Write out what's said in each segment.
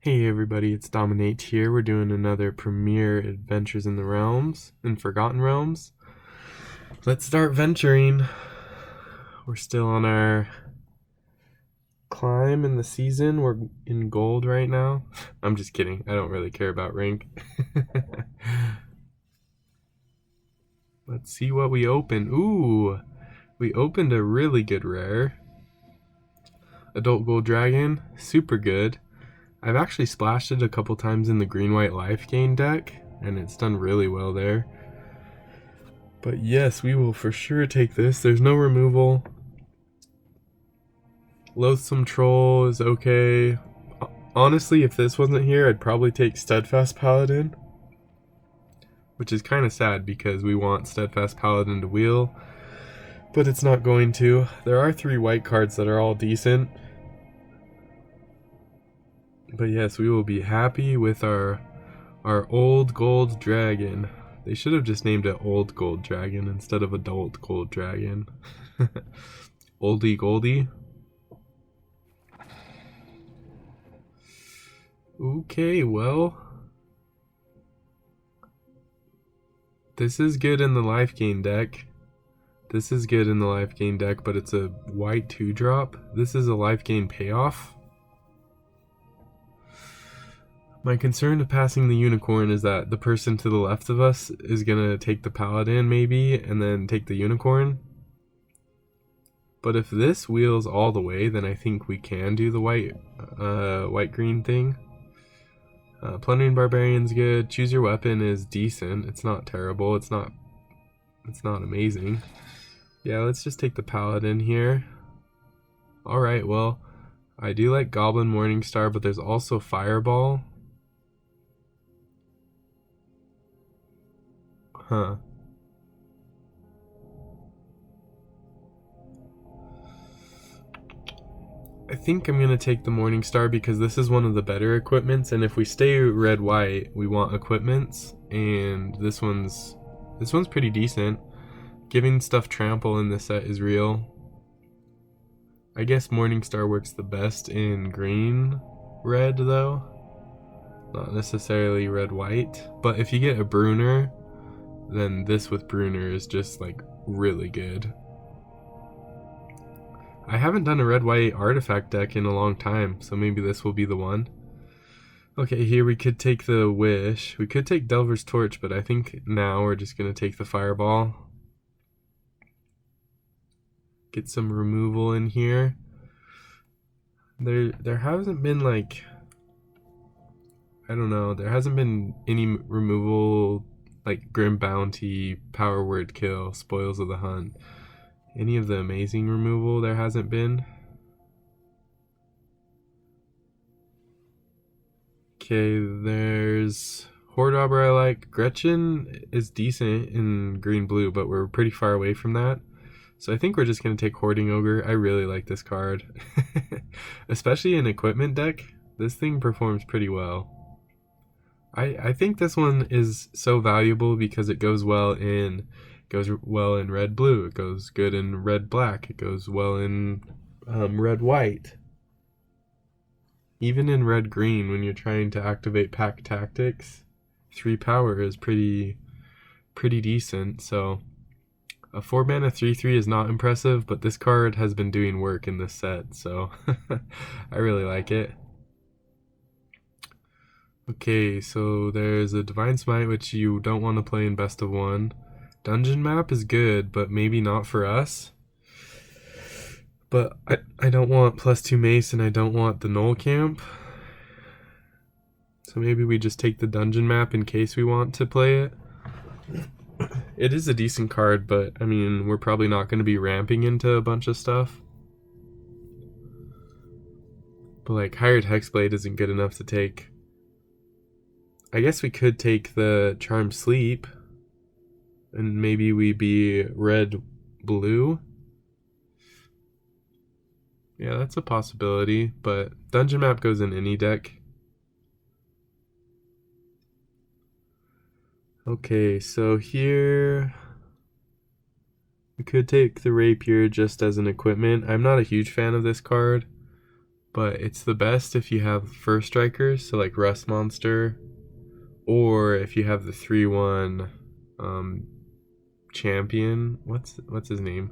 Hey everybody, it's Dominate here. We're doing another Premier Adventures in the Realms, in Forgotten Realms. Let's start venturing. We're still on our climb in the season. We're in gold right now. I'm just kidding. I don't really care about rank. Let's see what we open. Ooh, we opened a really good rare. Adult Gold Dragon, super good. I've actually splashed it a couple times in the green-white life gain deck, and it's done really well there. But yes, we will for sure take this. There's no removal. Loathsome Troll is okay. Honestly, if this wasn't here, I'd probably take Steadfast Paladin. Which is kind of sad because we want Steadfast Paladin to wheel. But it's not going to. There are 3 white cards that are all decent. But yes, we will be happy with our old gold dragon. They should have just named it Old Gold Dragon instead of Adult Gold Dragon. Oldie Goldie. Okay, well. This is good in the life gain deck. This is good in the life gain deck, but it's a white 2-drop. This is a life gain payoff. My concern of passing the unicorn is that the person to the left of us is gonna take the paladin maybe, and then take the unicorn. But if this wheels all the way, then I think we can do the white-green thing. Plundering Barbarian's good. Choose your weapon is decent. It's not terrible. It's not amazing. Yeah, let's just take the paladin here. Alright, well, I do like Goblin Morningstar, but there's also Fireball. Huh. I think I'm gonna take the Morningstar because this is one of the better equipments, and if we stay red-white, we want equipments, and this one's pretty decent. Giving stuff trample in this set is real. I guess Morningstar works the best in green-red though, not necessarily red-white. But if you get a Bruner, then this with Bruner is just like really good. I haven't done a red-white artifact deck in a long time, so maybe this will be the one. Okay, here we could take the Wish. We could take Delver's Torch, but I think now we're just going to take the Fireball. Get some removal in here. There hasn't been like... I don't know, there hasn't been any removal like Grim Bounty, Power Word Kill, Spoils of the Hunt. Any of the amazing removal there hasn't been. Okay, there's Horde Robber I like. Gretchen is decent in green-blue, but we're pretty far away from that. So I think we're just going to take Hoarding Ogre. I really like this card. Especially in equipment deck, this thing performs pretty well. I think this one is so valuable because it goes well in red-blue. It goes good in red-black. It goes well in red-white. Even in red-green, when you're trying to activate pack tactics, 3 power is pretty decent. So a 4-mana 3/3 is not impressive, but this card has been doing work in this set, so I really like it. Okay, so there's a Divine Smite, which you don't want to play in best of 1. Dungeon Map is good, but maybe not for us. But I don't want +2 Mace, and I don't want the Null Camp. So maybe we just take the Dungeon Map in case we want to play it. It is a decent card, but I mean, we're probably not going to be ramping into a bunch of stuff. But like, Hired Hexblade isn't good enough to take. I guess we could take the Charmed Sleep, and maybe we be red-blue. Yeah, that's a possibility, but Dungeon Map goes in any deck. Okay, so here we could take the Rapier just as an equipment. I'm not a huge fan of this card, but it's the best if you have first strikers, so like Rust Monster, or if you have the 3/1 champion. What's his name?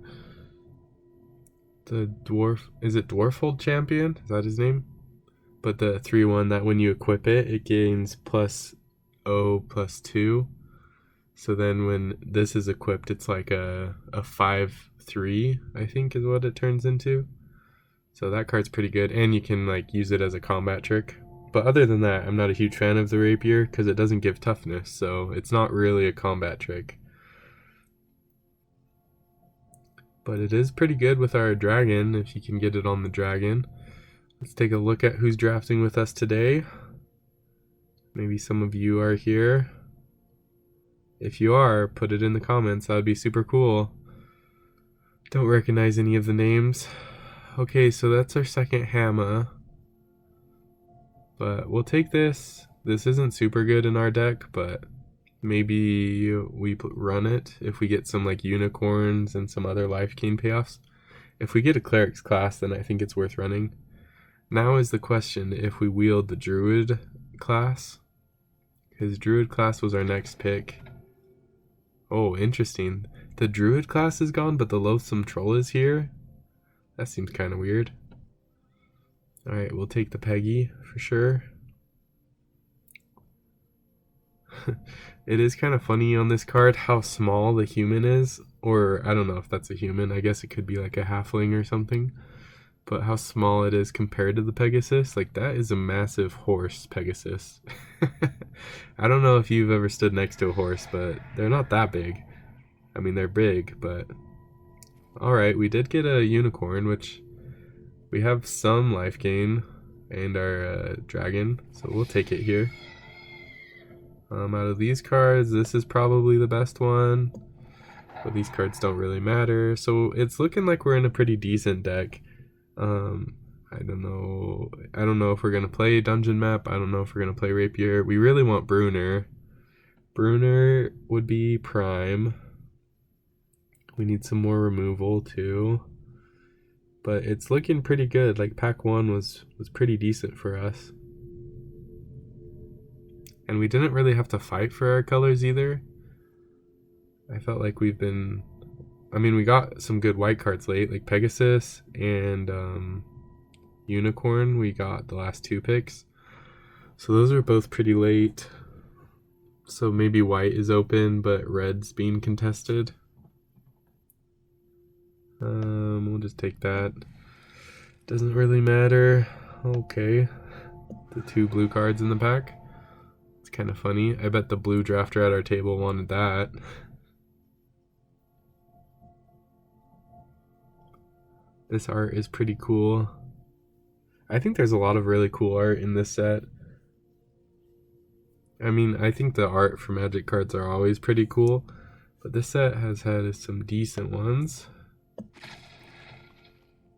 The dwarf, is it Dwarfold Champion? Is that his name? But the 3/1 that when you equip it, it gains +0/+2. So then when this is equipped, it's like a 5/3, I think is what it turns into. So that card's pretty good, and you can like use it as a combat trick. But other than that, I'm not a huge fan of the rapier because it doesn't give toughness, so it's not really a combat trick. But it is pretty good with our dragon, if you can get it on the dragon. Let's take a look at who's drafting with us today. Maybe some of you are here. If you are, put it in the comments. That would be super cool. Don't recognize any of the names. Okay, so that's our second Hammer. But we'll take this. This isn't super good in our deck, but maybe we run it if we get some like unicorns and some other life gain payoffs. If we get a cleric's class, then I think it's worth running. Now is the question if we wield the druid class, because druid class was our next pick. Oh, interesting. The druid class is gone, but the loathsome troll is here. That seems kind of weird. Alright, we'll take the Peggy for sure. It is kind of funny on this card how small the human is, or I don't know if that's a human, I guess it could be like a halfling or something, but how small it is compared to the Pegasus. Like, that is a massive horse Pegasus. I don't know if you've ever stood next to a horse, but they're not that big. I mean, they're big, but alright, we did get a unicorn, which we have some life gain, and our dragon, so we'll take it here. Out of these cards, this is probably the best one, but these cards don't really matter, so it's looking like we're in a pretty decent deck. I don't know if we're gonna play Dungeon Map. I don't know if we're gonna play Rapier. We really want Bruner. Bruner would be prime. We need some more removal too, but it's looking pretty good. Like, pack 1 was pretty decent for us, and we didn't really have to fight for our colors either. I felt like we've been, I mean, we got some good white cards late, like Pegasus and Unicorn. We got the last 2 picks, so those are both pretty late. So maybe white is open, but red's being contested. We'll just take that. Doesn't really matter. Okay, the 2 blue cards in the pack. It's kind of funny. I bet the blue drafter at our table wanted that. This art is pretty cool. I think there's a lot of really cool art in this set. I mean, I think the art for Magic cards are always pretty cool, but this set has had some decent ones.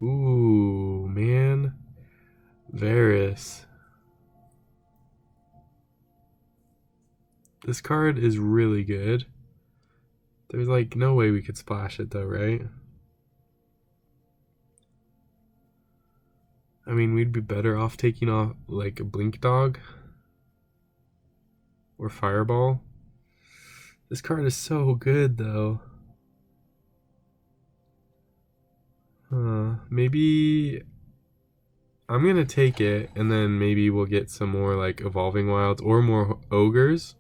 Ooh, man. Varus. This card is really good. There's like no way we could splash it though, right? I mean, we'd be better off taking off like a Blink Dog or Fireball. This card is so good though. Maybe I'm gonna take it, and then maybe we'll get some more like Evolving Wilds or more Ogres.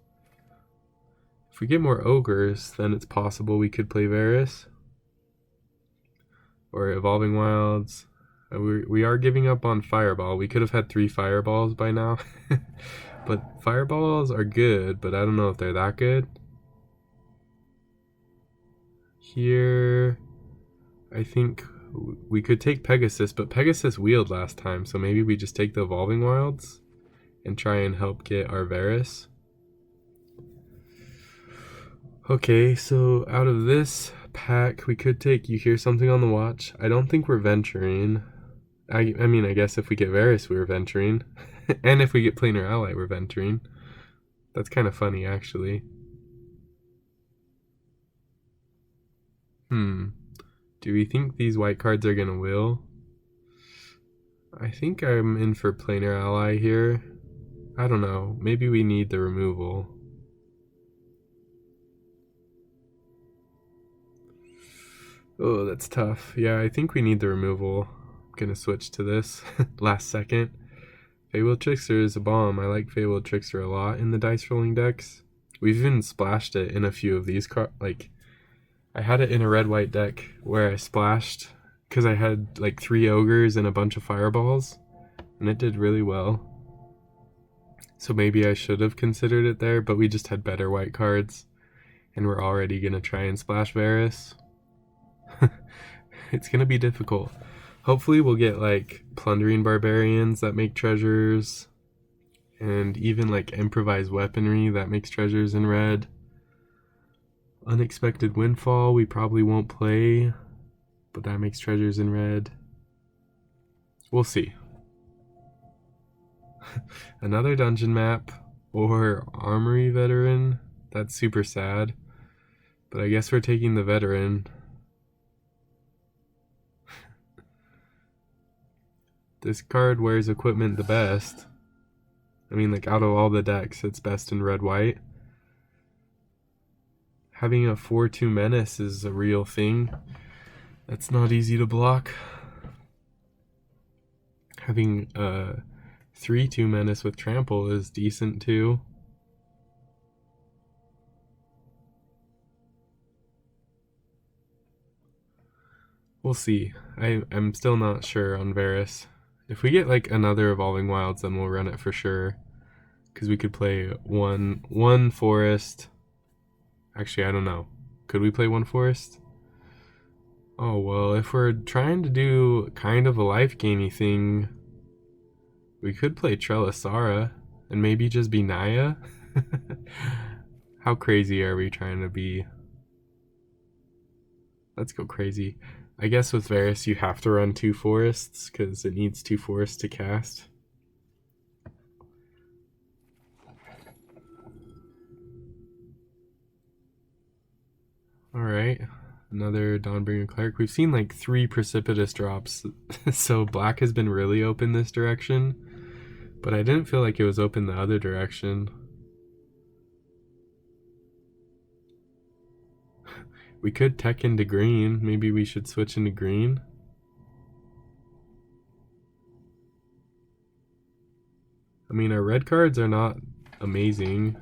If we get more Ogres, then it's possible we could play Varus or Evolving Wilds. We are giving up on Fireball. We could have had 3 Fireballs by now. But Fireballs are good, but I don't know if they're that good. Here, I think we could take Pegasus, but Pegasus wheeled last time, so maybe we just take the Evolving Wilds and try and help get our Varus. Okay, so out of this pack, we could take You Hear Something on the Watch. I don't think we're venturing. I mean, I guess if we get Varus, we're venturing. And if we get Planar Ally, we're venturing. That's kind of funny, actually. Do we think these white cards are going to will? I think I'm in for planar ally here. I don't know. Maybe we need the removal. Oh, that's tough. Yeah, I think we need the removal. I'm gonna switch to this last second. Feywild Trickster is a bomb. I like Feywild Trickster a lot in the dice rolling decks. We've even splashed it in a few of these cards. Like, I had it in a red-white deck where I splashed because I had like 3 ogres and a bunch of fireballs, and it did really well. So maybe I should have considered it there, but we just had better white cards, and we're already gonna try and splash Varus. It's gonna be difficult. Hopefully we'll get like plundering barbarians that make treasures, and even like improvised weaponry that makes treasures in red. Unexpected Windfall we probably won't play, but that makes treasures in red. We'll see. Another dungeon map or Armory Veteran. That's super sad, but I guess we're taking the Veteran. This card wears equipment the best. I mean, like, out of all the decks, it's best in red-white. Having a 4/2 menace is a real thing. That's not easy to block. Having a 3/2 menace with trample is decent too. We'll see. I'm still not sure on Varus. If we get like another Evolving Wilds, then we'll run it for sure. Because we could play one forest. Actually, I don't know. Could we play one forest? Oh, well, if we're trying to do kind of a life gainy thing, we could play Trelisara and maybe just be Naya. How crazy are we trying to be? Let's go crazy. I guess with Varus you have to run 2 forests because it needs 2 forests to cast. Alright, another Dawnbringer Cleric. We've seen like 3 precipitous drops, so black has been really open this direction, but I didn't feel like it was open the other direction. We could tech into green. Maybe we should switch into green. I mean, our red cards are not amazing.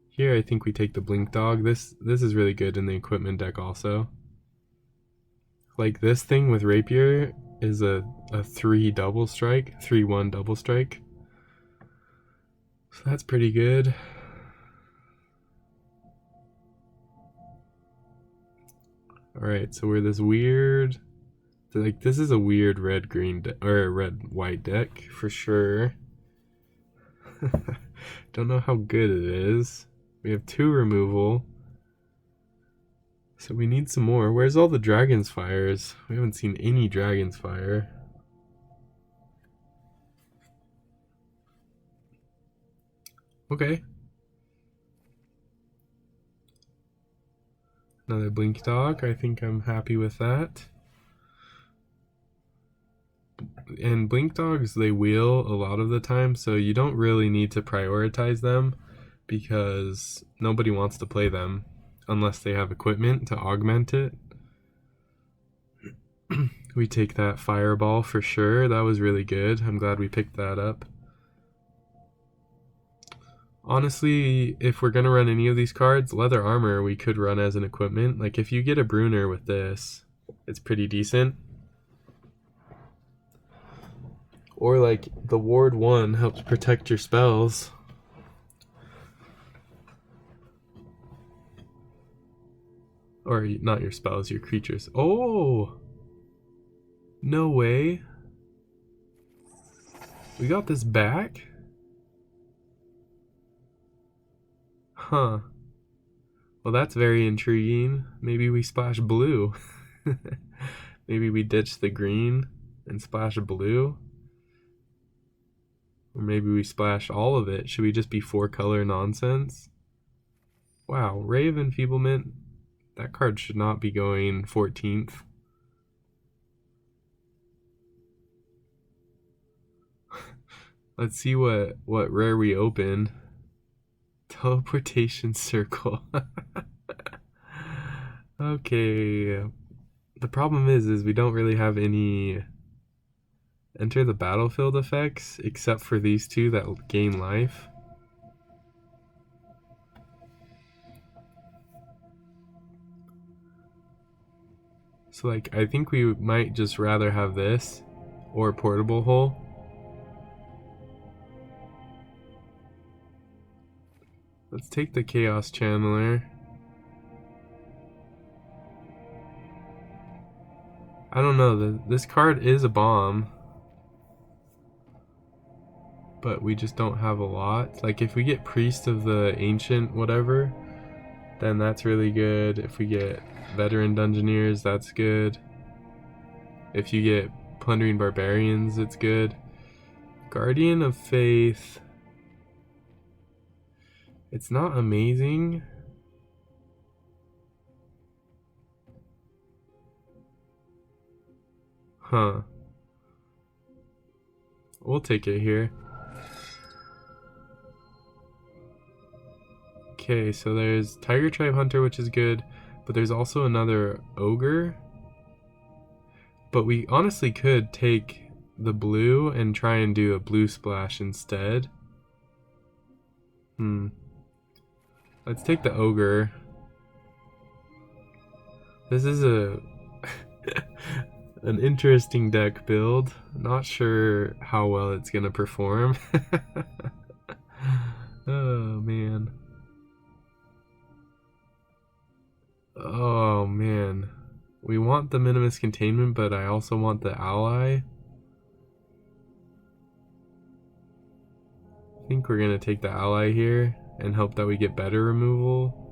Here, I think we take the Blink Dog. This is really good in the equipment deck also. Like, this thing with Rapier is a 3 double strike, 3/1 double strike. So that's pretty good. Alright, so we're this weird... Like, this is a weird red-green or a red-white deck for sure. Don't know how good it is. We have 2 removal. So we need some more. Where's all the Dragon's Fires? We haven't seen any Dragon's Fire. Okay. Another Blink Dog. I think I'm happy with that. And Blink Dogs, they wheel a lot of the time, so you don't really need to prioritize them because nobody wants to play them unless they have equipment to augment it. We take that Fireball for sure. That was really good. I'm glad we picked that up. Honestly, if we're going to run any of these cards, Leather Armor we could run as an equipment. Like, if you get a Bruner with this, it's pretty decent. Or, like, the Ward 1 helps protect your spells. Or, not your spells, your creatures. Oh! No way. We got this back? Huh. Well, that's very intriguing. Maybe we splash blue. Maybe we ditch the green and splash blue. Or maybe we splash all of it. Should we just be 4-color nonsense? Wow, Ray of Enfeeblement. That card should not be going 14th. Let's see what rare we open. Teleportation circle. Okay. The problem is we don't really have any enter the battlefield effects except for these two that gain life. So like I think we might just rather have this or portable hole. Let's take the chaos channeler. I don't know, this card is a bomb, but we just don't have a lot. Like if we get priest of the ancient whatever, then that's really good. If we get veteran dungeoneers, that's good. If you get plundering barbarians, it's good. Guardian of Faith, it's not amazing. Huh. We'll take it here. Okay, so there's Tiger Tribe Hunter, which is good, but there's also another Ogre. But we honestly could take the blue and try and do a blue splash instead. Let's take the Ogre. This is a an interesting deck build. Not sure how well it's gonna perform. Oh man. Oh man. We want the Minimus Containment, but I also want the Ally. I think we're gonna take the Ally here and hope that we get better removal.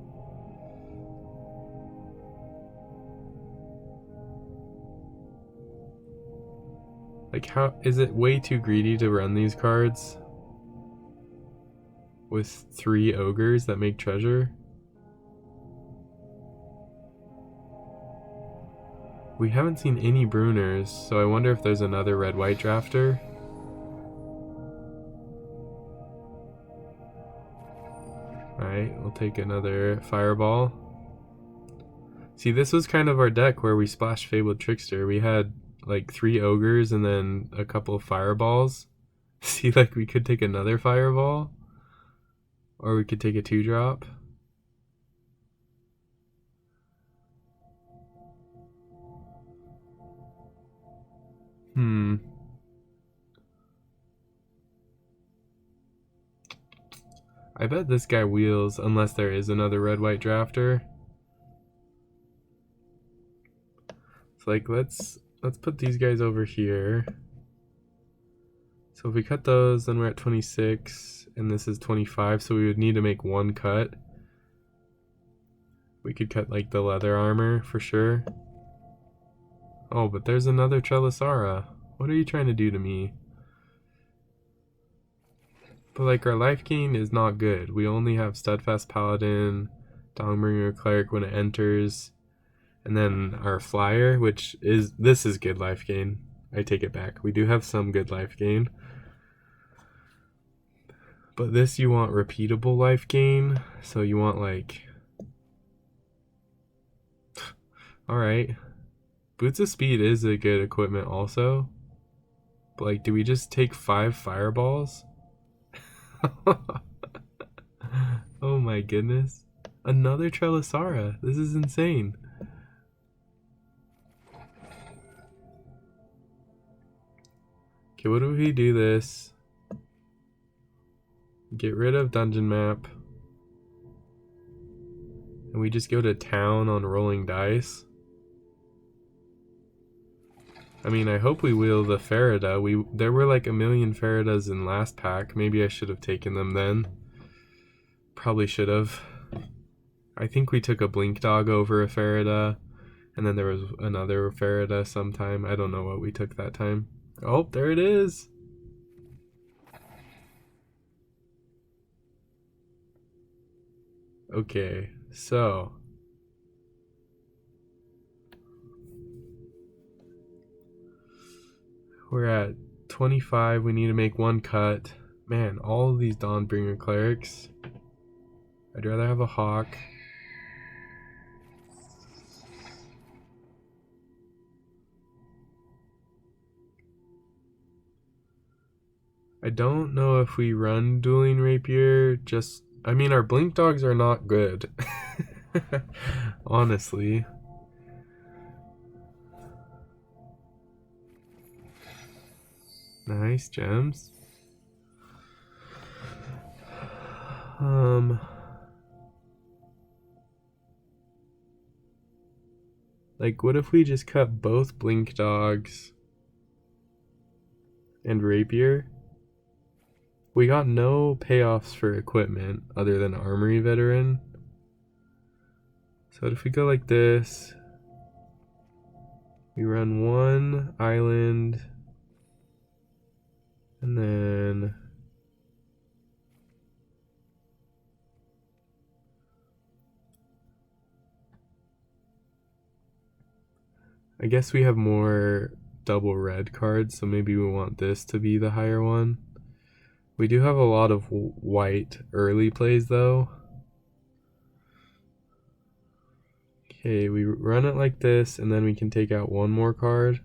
Like, how is it way too greedy to run these cards with 3 ogres that make treasure? We haven't seen any Bruners, so I wonder if there's another red-white drafter. Alright, we'll take another Fireball. See, this was kind of our deck where we splashed Fabled Trickster. We had like 3 ogres and then a couple of fireballs. See, like we could take another fireball, or we could take a 2-drop. I bet this guy wheels unless there is another red-white drafter. So like let's put these guys over here. So if we cut those, then we're at 26, and this is 25, so we would need to make 1 cut. We could cut like the leather armor for sure. Oh, but there's another Trelisara. What are you trying to do to me? But like our life gain is not good. We only have Steadfast Paladin, Dawnbringer Cleric when it enters, and then our flyer, which is, this is good life gain. I take it back. We do have some good life gain. But this you want repeatable life gain, so you want like... Alright. Boots of Speed is a good equipment also. But like, do we just take 5 fireballs? Oh my goodness. Another Trelisara. This is insane. Okay, what if we do this? Get rid of dungeon map. And we just go to town on rolling dice. I mean, I hope we wheel the Farida. There were like a million Faridas in last pack. Maybe I should have taken them then. Probably should have. I think we took a Blink Dog over a Farida. And then there was another Farida sometime. I don't know what we took that time. Oh, there it is. Okay, so we're at 25, we need to make one cut. Man, all of these Dawnbringer clerics. I'd rather have a hawk. I don't know if we run Dueling Rapier, I mean, our Blink Dogs are not good. Honestly. Nice, gems. Like, what if we just cut both Blink Dogs and Rapier? We got no payoffs for equipment other than Armory Veteran. So if we go like this, we run one island, and then I guess we have more double red cards, so maybe we want this to be the higher one. We do have a lot of white early plays though. Okay, we run it like this, and then we can take out one more card.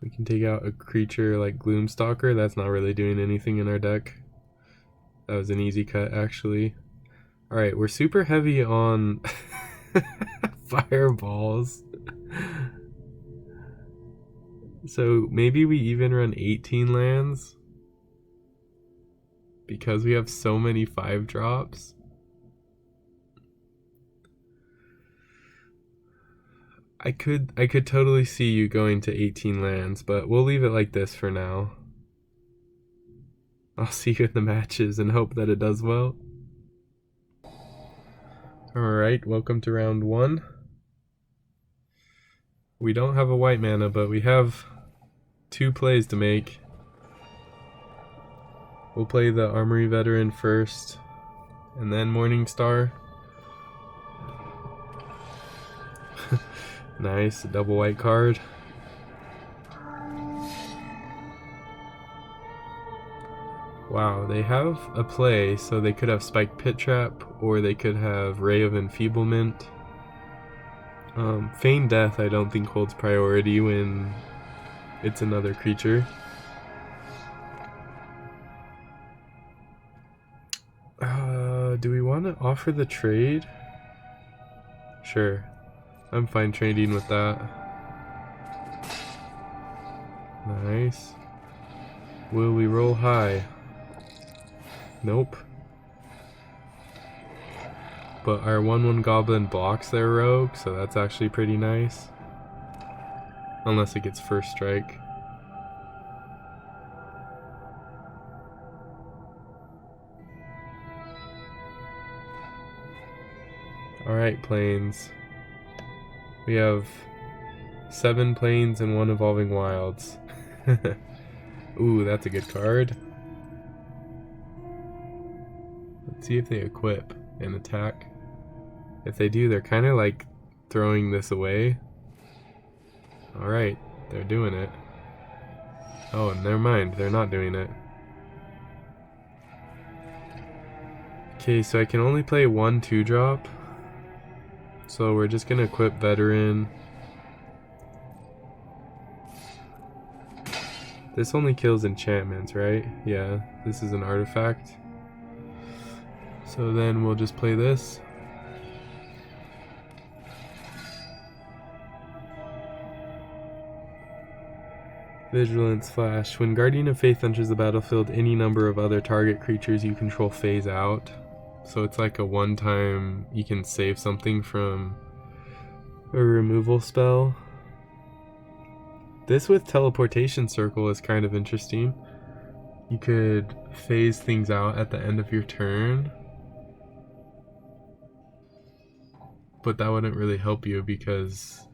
We can take out a creature like Gloomstalker. That's not really doing anything in our deck. That was an easy cut, actually. Alright, we're super heavy on fireballs. So maybe we even run 18 lands because we have so many 5-drops. I could totally see you going to 18 lands, but we'll leave it like this for now. I'll see you in the matches and hope that it does well. Alright, welcome to round 1. We don't have a white mana, but we have 2 plays to make. We'll play the Armory Veteran first, and then Morningstar. Nice, a double white card. Wow, they have a play, so they could have Spike Pit Trap, or they could have Ray of Enfeeblement. Feign Death I don't think holds priority when it's another creature. Do we want to offer the trade? Sure. I'm fine trading with that. Nice. Will we roll high? Nope. But our 1/1 goblin blocks their rogue, so that's actually pretty nice. Unless it gets first strike. Alright, planes. We have 7 planes and 1 evolving wilds. Ooh, that's a good card. Let's see if they equip and attack. If they do, they're kind of like throwing this away. Alright, they're doing it. Oh, never mind, they're not doing it. Okay, so I can only play 1 2-drop. So we're just gonna equip Veteran. This only kills enchantments, right? Yeah, this is an artifact. So then we'll just play this. Vigilance Flash. When Guardian of Faith enters the battlefield, any number of other target creatures you control phase out. So it's like a one-time, you can save something from a removal spell. This with Teleportation Circle is kind of interesting. You could phase things out at the end of your turn. But that wouldn't really help you because...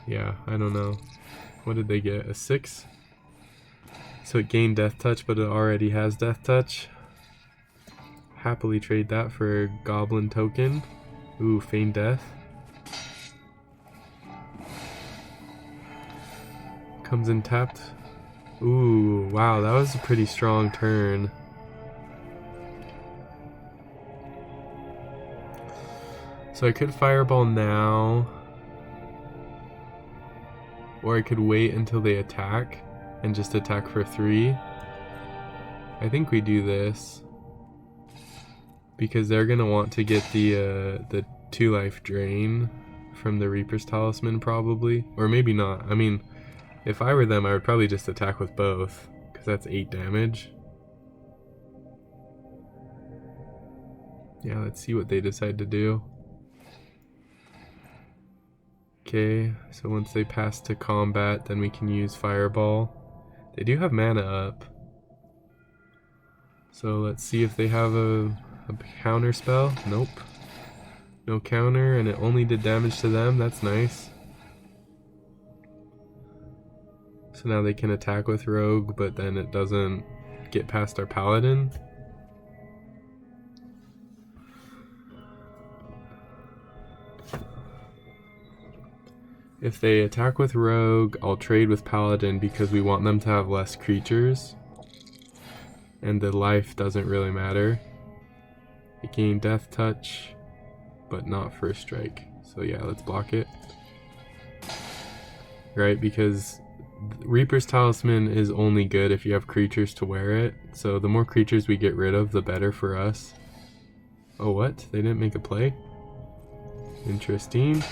yeah, I don't know. What did they get? A 6? So it gained Death Touch, but it already has Death Touch. Happily trade that for a Goblin token. Ooh, Feign Death. Comes in tapped. Ooh, wow, that was a pretty strong turn. So I could Fireball now. Or I could wait until they attack and just attack for 3. I think we do this. Because they're gonna want to get the 2-life drain from the Reaper's Talisman probably. Or maybe not. I mean, if I were them, I would probably just attack with both. Because that's 8 damage. Yeah, let's see what they decide to do. Okay, so once they pass to combat, then we can use Fireball. They do have mana up. So let's see if they have a counter spell. Nope. No counter, and it only did damage to them. That's nice. So now they can attack with Rogue, but then it doesn't get past our Paladin. If they attack with Rogue, I'll trade with Paladin because we want them to have less creatures. And the life doesn't really matter. It gained Death Touch, but not First Strike. So yeah, let's block it. Right, because Reaper's Talisman is only good if you have creatures to wear it. So the more creatures we get rid of, the better for us. Oh, what? They didn't make a play? Interesting.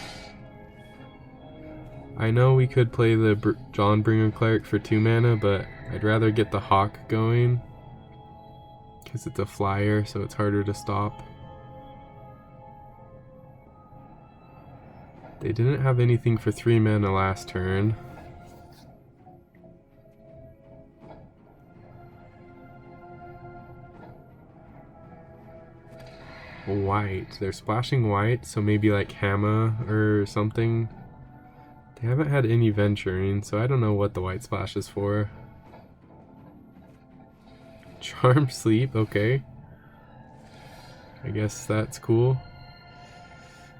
I know we could play the Dawnbringer Cleric for 2 mana, but I'd rather get the Hawk going. Because it's a flyer, so it's harder to stop. They didn't have anything for 3 mana last turn. White. They're splashing white, so maybe like Hammer or something. They haven't had any venturing, so I don't know what the white splash is for. Charm Sleep, okay. I guess that's cool.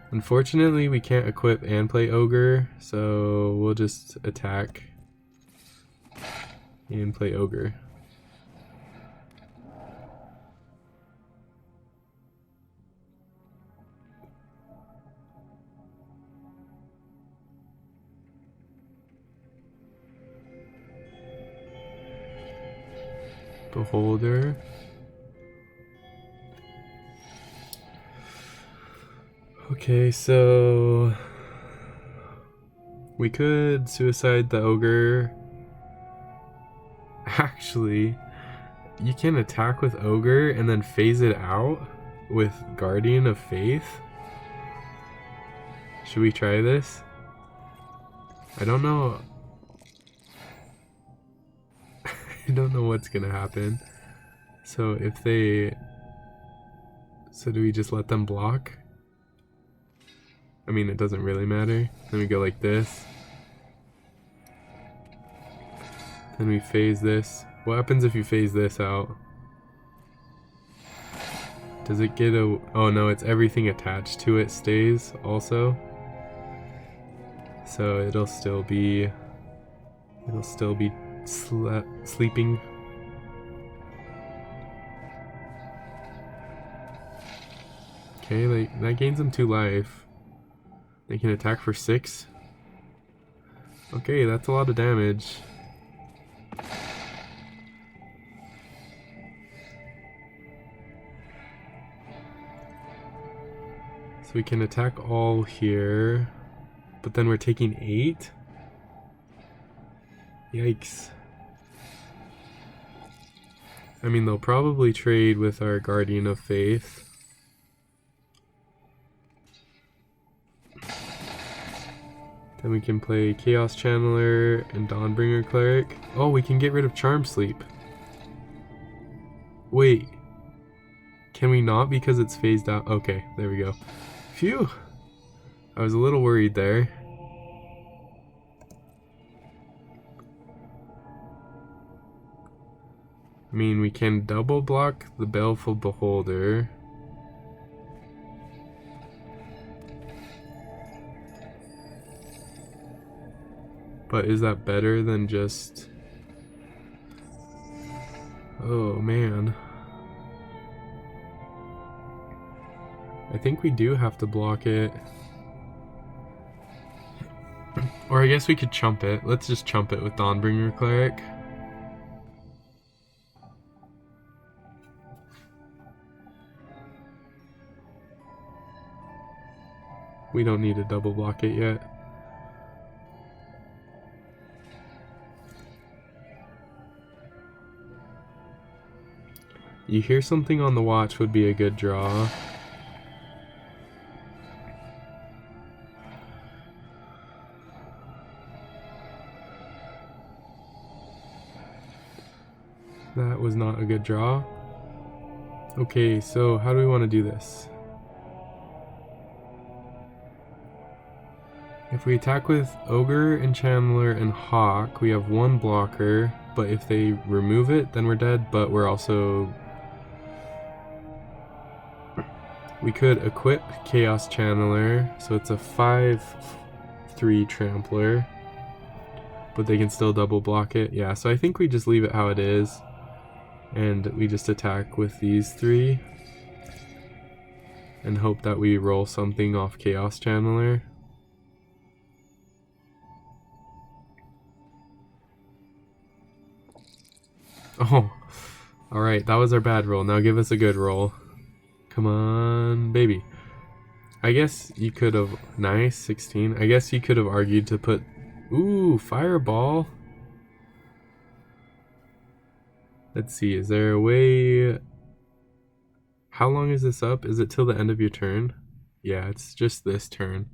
Unfortunately, we can't equip and play Ogre, so we'll just attack and play Ogre. Beholder. Okay, so we could suicide the Ogre. Actually, you can attack with Ogre and then phase it out with Guardian of Faith. Should we try this? I don't know. I don't know what's gonna happen. So if they... So do we just let them block? I mean, it doesn't really matter. Then we go like this. Then we phase this. What happens if you phase this out? Does it get a... Oh no, it's everything attached to it stays also. So it'll still be... sleeping. Okay, that gains them 2 life. They can attack for 6. Okay, that's a lot of damage. So we can attack all here, but then we're taking 8? Yikes. I mean, they'll probably trade with our Guardian of Faith. Then we can play Chaos Channeler and Dawnbringer Cleric. Oh, we can get rid of Charm Sleep. Wait. Can we not because it's phased out? Okay, there we go. Phew. I was a little worried there. mean, we can double block the Baleful Beholder. But is that better than just... Oh, man. I think we do have to block it. Or I guess we could chump it. Let's just chump it with Dawnbringer Cleric. We don't need to double block it yet. You hear something on the watch would be a good draw. That was not a good draw. Okay, so how do we want to do this? If we attack with Ogre, Enchantler, and Hawk, we have one blocker, but if they remove it, then we're dead, but we're also... We could equip Chaos Channeler, so it's a 5/3 Trampler, but they can still double block it. Yeah, so I think we just leave it how it is, and we just attack with these three, and hope that we roll something off Chaos Channeler. Oh, alright, that was our bad roll. Now give us a good roll. Come on, baby. I guess you could have... Nice, 16. I guess you could have argued to put... Ooh, Fireball. Let's see, is there a way... How long is this up? Is it till the end of your turn? Yeah, it's just this turn.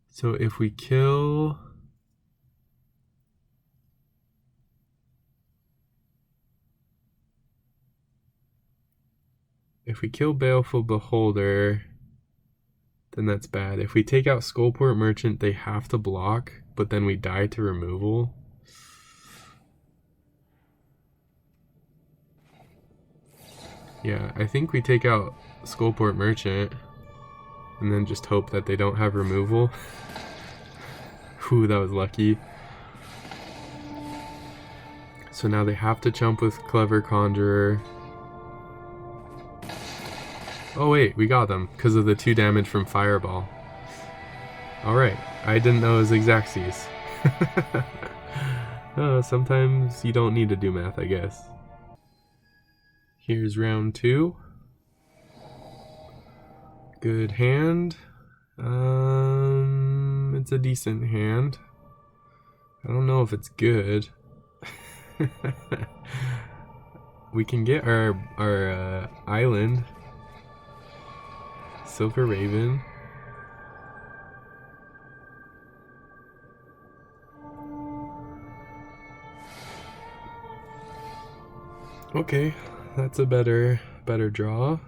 So if we kill... If we kill Baleful Beholder, then that's bad. If we take out Skullport Merchant, they have to block, but then we die to removal. Yeah, I think we take out Skullport Merchant, and then just hope that they don't have removal. Whew, that was lucky. So now they have to chump with Clever Conjurer. Oh wait, we got them because of the 2 damage from Fireball. Alright, I didn't know it was Xaxes. Oh, sometimes you don't need to do math, I guess. Here's round 2. Good hand. It's a decent hand. I don't know if it's good. We can get our island. Silver Raven. Okay, that's a better draw.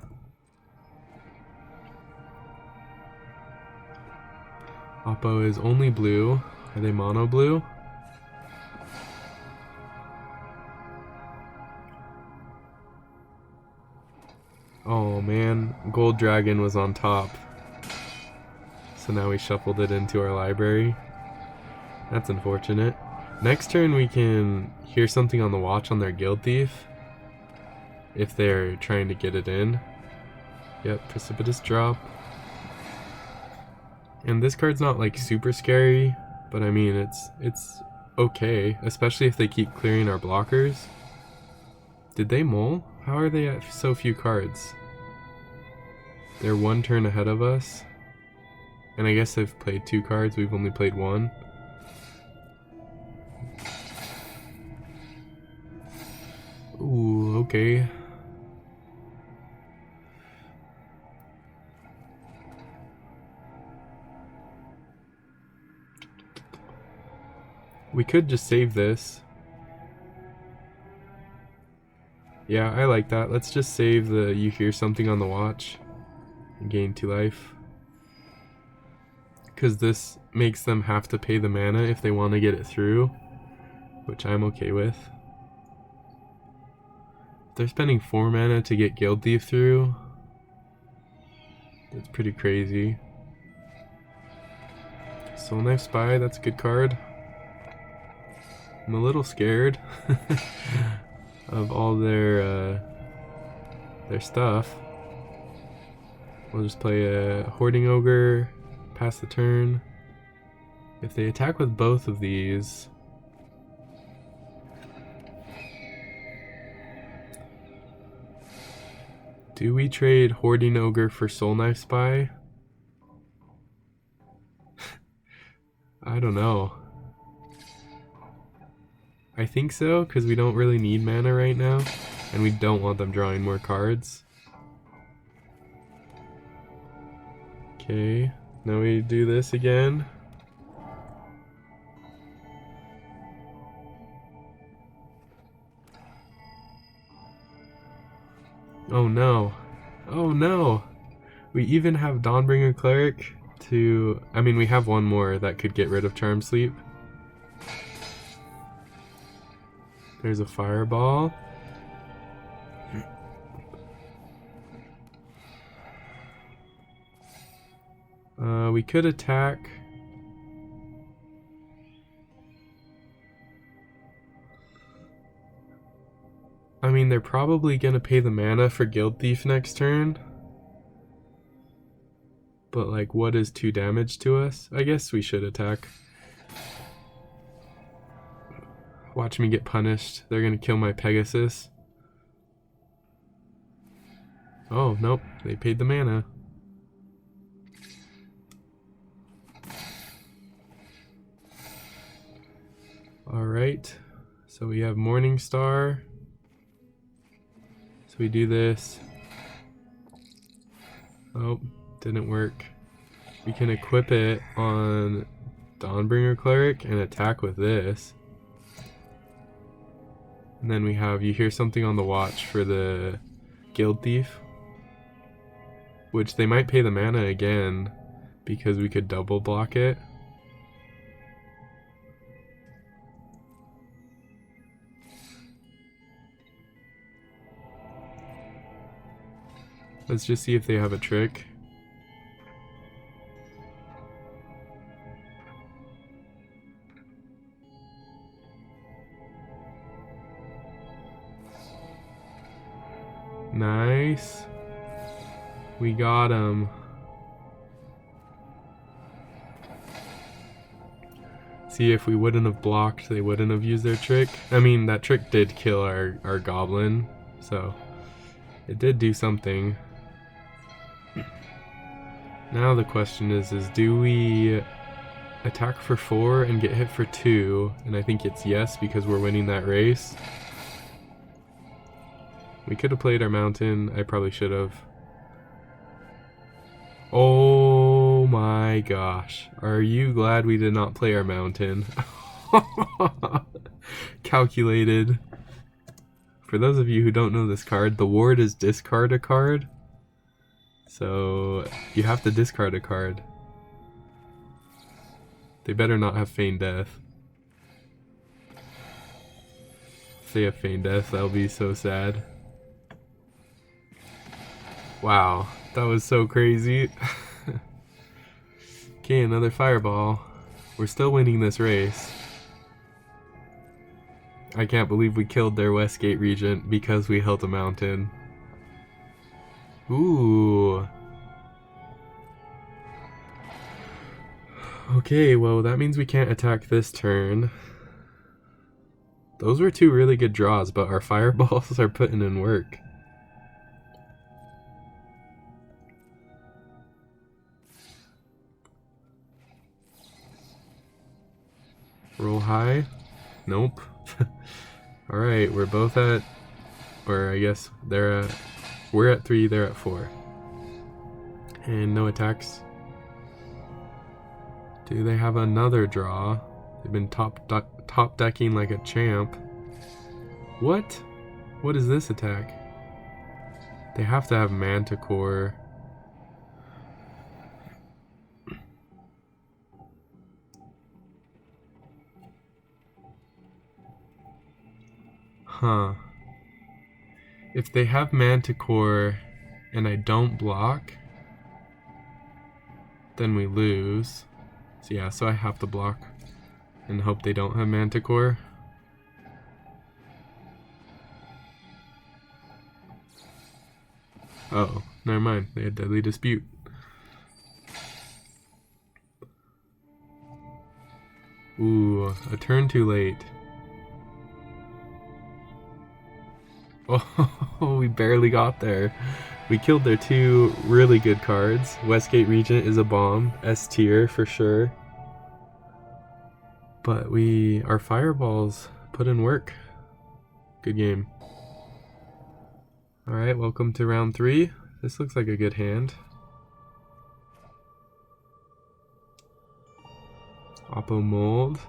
Oppo is only blue. Are they mono blue? Oh man, Gold Dragon was on top. So now we shuffled it into our library. That's unfortunate. Next turn we can hear something on the watch on their Guild Thief. If they're trying to get it in. Yep, Precipitous Drop. And this card's not like super scary, but I mean it's okay, especially if they keep clearing our blockers. Did they mull? How are they at so few cards? They're 1 turn ahead of us. And I guess they've played 2 cards, we've only played 1. Ooh, okay. We could just save this. Yeah, I like that. Let's just save the you hear something on the watch and gain 2 life. Because this makes them have to pay the mana if they want to get it through, which I'm okay with. They're spending 4 mana to get Guild Thief through. That's pretty crazy. Soul Knife Spy, that's a good card. I'm a little scared of all their stuff. We'll just play a Hoarding Ogre, pass the turn. If they attack with both of these, do we trade Hoarding Ogre for Soul Knife Spy? I don't know. I think so, because we don't really need mana right now, and we don't want them drawing more cards. Okay, now we do this again. Oh no. Oh no! We even have Dawnbringer Cleric to... I mean, we have one more that could get rid of Charm Sleep. There's a Fireball. We could attack. I mean, they're probably gonna pay the mana for Guild Thief next turn. But like, what is 2 damage to us? I guess we should attack. Watch me get punished. They're gonna kill my Pegasus. Oh, nope. They paid the mana. Alright. So we have Morning Star. So we do this. Oh, didn't work. We can equip it on Dawnbringer Cleric and attack with this. And then we have, you hear something on the watch for the Guild Thief. Which they might pay the mana again, because we could double block it. Let's just see if they have a trick. Nice. We got him. See, if we wouldn't have blocked, they wouldn't have used their trick. I mean, that trick did kill our goblin, so it did do something. Now the question is do we attack for 4 and get hit for 2? And I think it's yes, because we're winning that race. We could have played our mountain. I probably should have. Oh my gosh. Are you glad we did not play our mountain? Calculated. For those of you who don't know this card, the ward is discard a card. So you have to discard a card. They better not have Feign Death. If they have Feign Death, that'll be so sad. Wow, that was so crazy. Okay, another Fireball. We're still winning this race. I can't believe we killed their Westgate Regent because we held a mountain. Ooh. Okay, well that means we can't attack this turn. Those were 2 really good draws, but our Fireballs are putting in work. Roll high? Nope. Alright, we're both at, or I guess they're at, we're at 3, they're at 4. And no attacks. Do they have another draw? They've been top decking like a champ. What? What is this attack? They have to have Manticore. Huh. If they have Manticore and I don't block, then we lose. So yeah, so I have to block and hope they don't have Manticore. Oh, never mind. They had Deadly Dispute. Ooh, a turn too late. Oh, we barely got there. We killed their two really good cards. Westgate Regent is a bomb. S tier for sure. But our fireballs put in work. Good game. Alright, welcome to round 3. This looks like a good hand. Oppo Mold.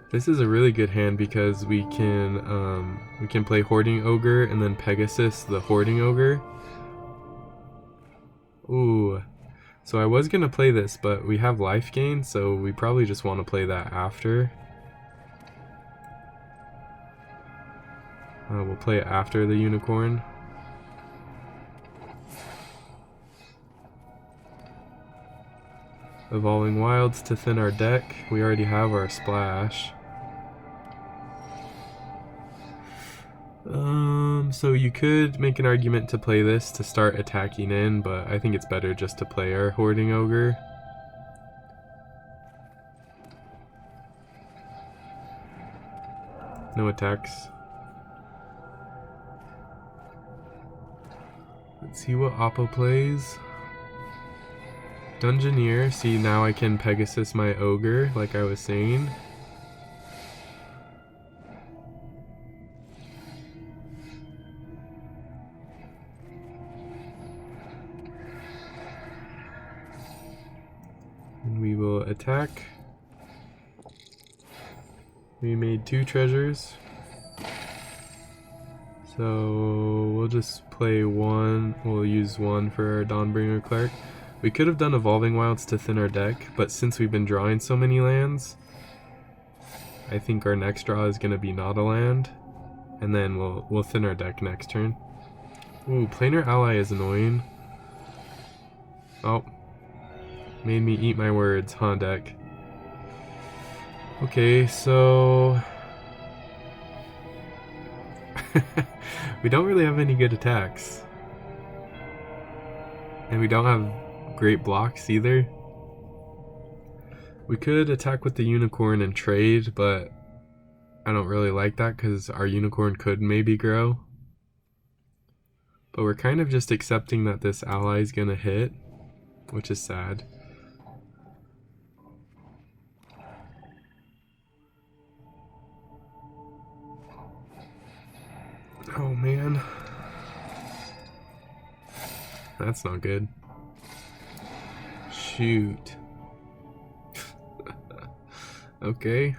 This is a really good hand because we can play Hoarding Ogre and then Pegasus the Hoarding Ogre. Ooh. So I was gonna play this, but we have life gain, so we probably just want to play that after. We'll play it after the Unicorn. Evolving Wilds to thin our deck. We already have our splash. So you could make an argument to play this to start attacking in, but I think it's better just to play our Hoarding Ogre. No attacks. Let's see what Oppo plays. Dungeoneer. See, now I can Pegasus my Ogre, like I was saying. And we will attack. We made 2 treasures. So we'll just play 1. We'll use 1 for our Dawnbringer Cleric. We could have done Evolving Wilds to thin our deck, but since we've been drawing so many lands, I think our next draw is going to be not a land, and then we'll thin our deck next turn. Ooh, Planar Ally is annoying. Oh, made me eat my words, huh, deck? Okay, so we don't really have any good attacks, and we don't have great blocks either. We could attack with the Unicorn and trade, but I don't really like that because our Unicorn could maybe grow. But we're kind of just accepting that this ally is gonna hit, which is sad. Oh man. That's not good. Shoot. Okay.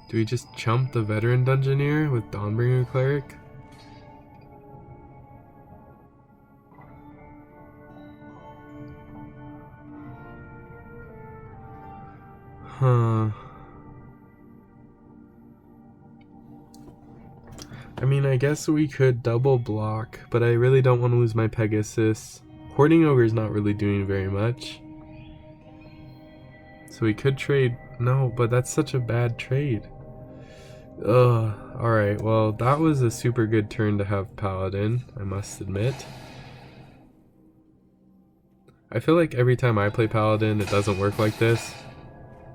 Do we just chump the Veteran Dungeoneer with Dawnbringer Cleric? Huh. I mean, I guess we could double block, but I really don't want to lose my Pegasus. Hoarding Ogre is not really doing very much. So we could trade. No, but that's such a bad trade. Ugh. Alright, well, that was a super good turn to have Paladin, I must admit. I feel like every time I play Paladin, it doesn't work like this.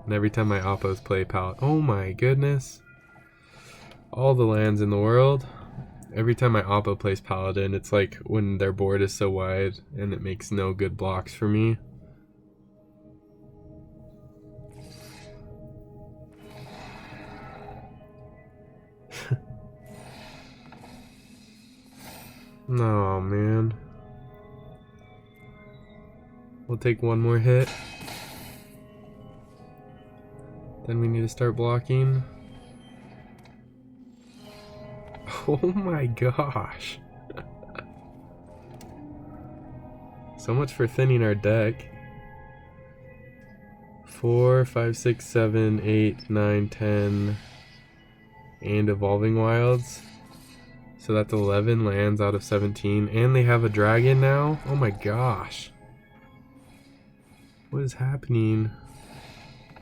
And every time my oppos play Paladin. Oh my goodness. All the lands in the world. Every time my oppo plays Paladin, it's like when their board is so wide and it makes no good blocks for me. No, man. We'll take one more hit. Then we need to start blocking. Oh my gosh. So much for thinning our deck. 4, 5, 6, 7, 8, 9, 10, and Evolving Wilds. So that's 11 lands out of 17. And they have a dragon now? Oh my gosh. What is happening?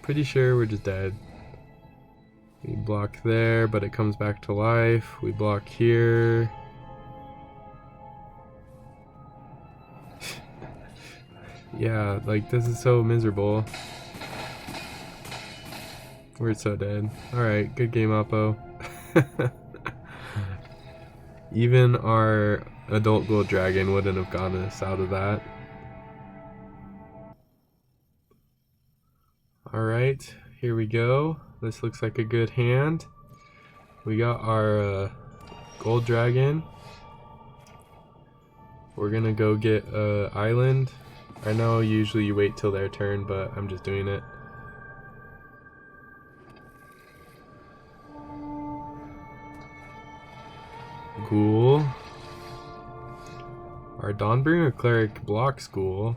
Pretty sure we're just dead. We block there, but it comes back to life. We block here. Yeah, like this is so miserable. We're so dead. Alright, good game, Oppo. Even our adult gold dragon wouldn't have gotten us out of that. Alright, here we go. This looks like a good hand. We got our gold dragon. We're gonna go get island. I know usually you wait till their turn, but I'm just doing it. Ghoul. Our Dawnbringer Cleric blocks Ghoul.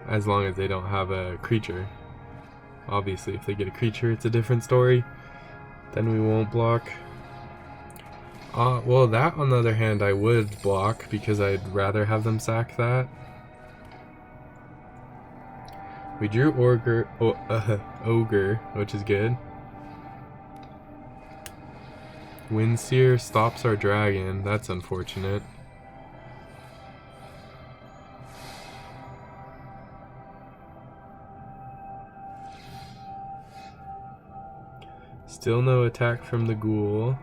As long as they don't have a creature. Obviously, if they get a creature, it's a different story. Then we won't block. Well, that on the other hand, I would block because I'd rather have them sack that. We drew Ogre, which is good. Windseer stops our dragon. That's unfortunate. Still no attack from the Ghoul.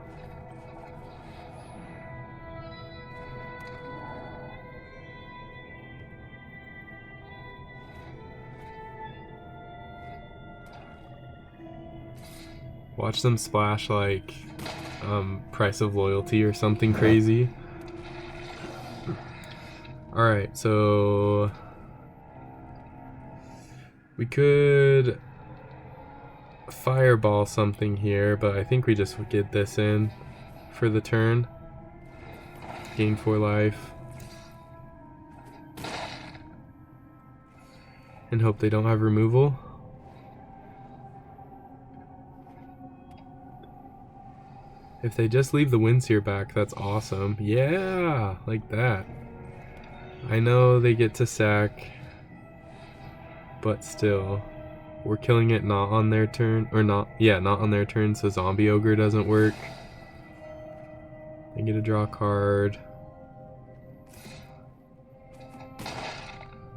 Watch them splash like Price of Loyalty or something crazy. Alright, so we could fireball something here, but I think we just get this in for the turn. Gain 4 life. And hope they don't have removal. If they just leave the Windseer back, that's awesome. Yeah, like that. I know they get to sack, but still. We're killing it not on their turn, or not, yeah, not on their turn, so Zombie Ogre doesn't work. They get to draw a card.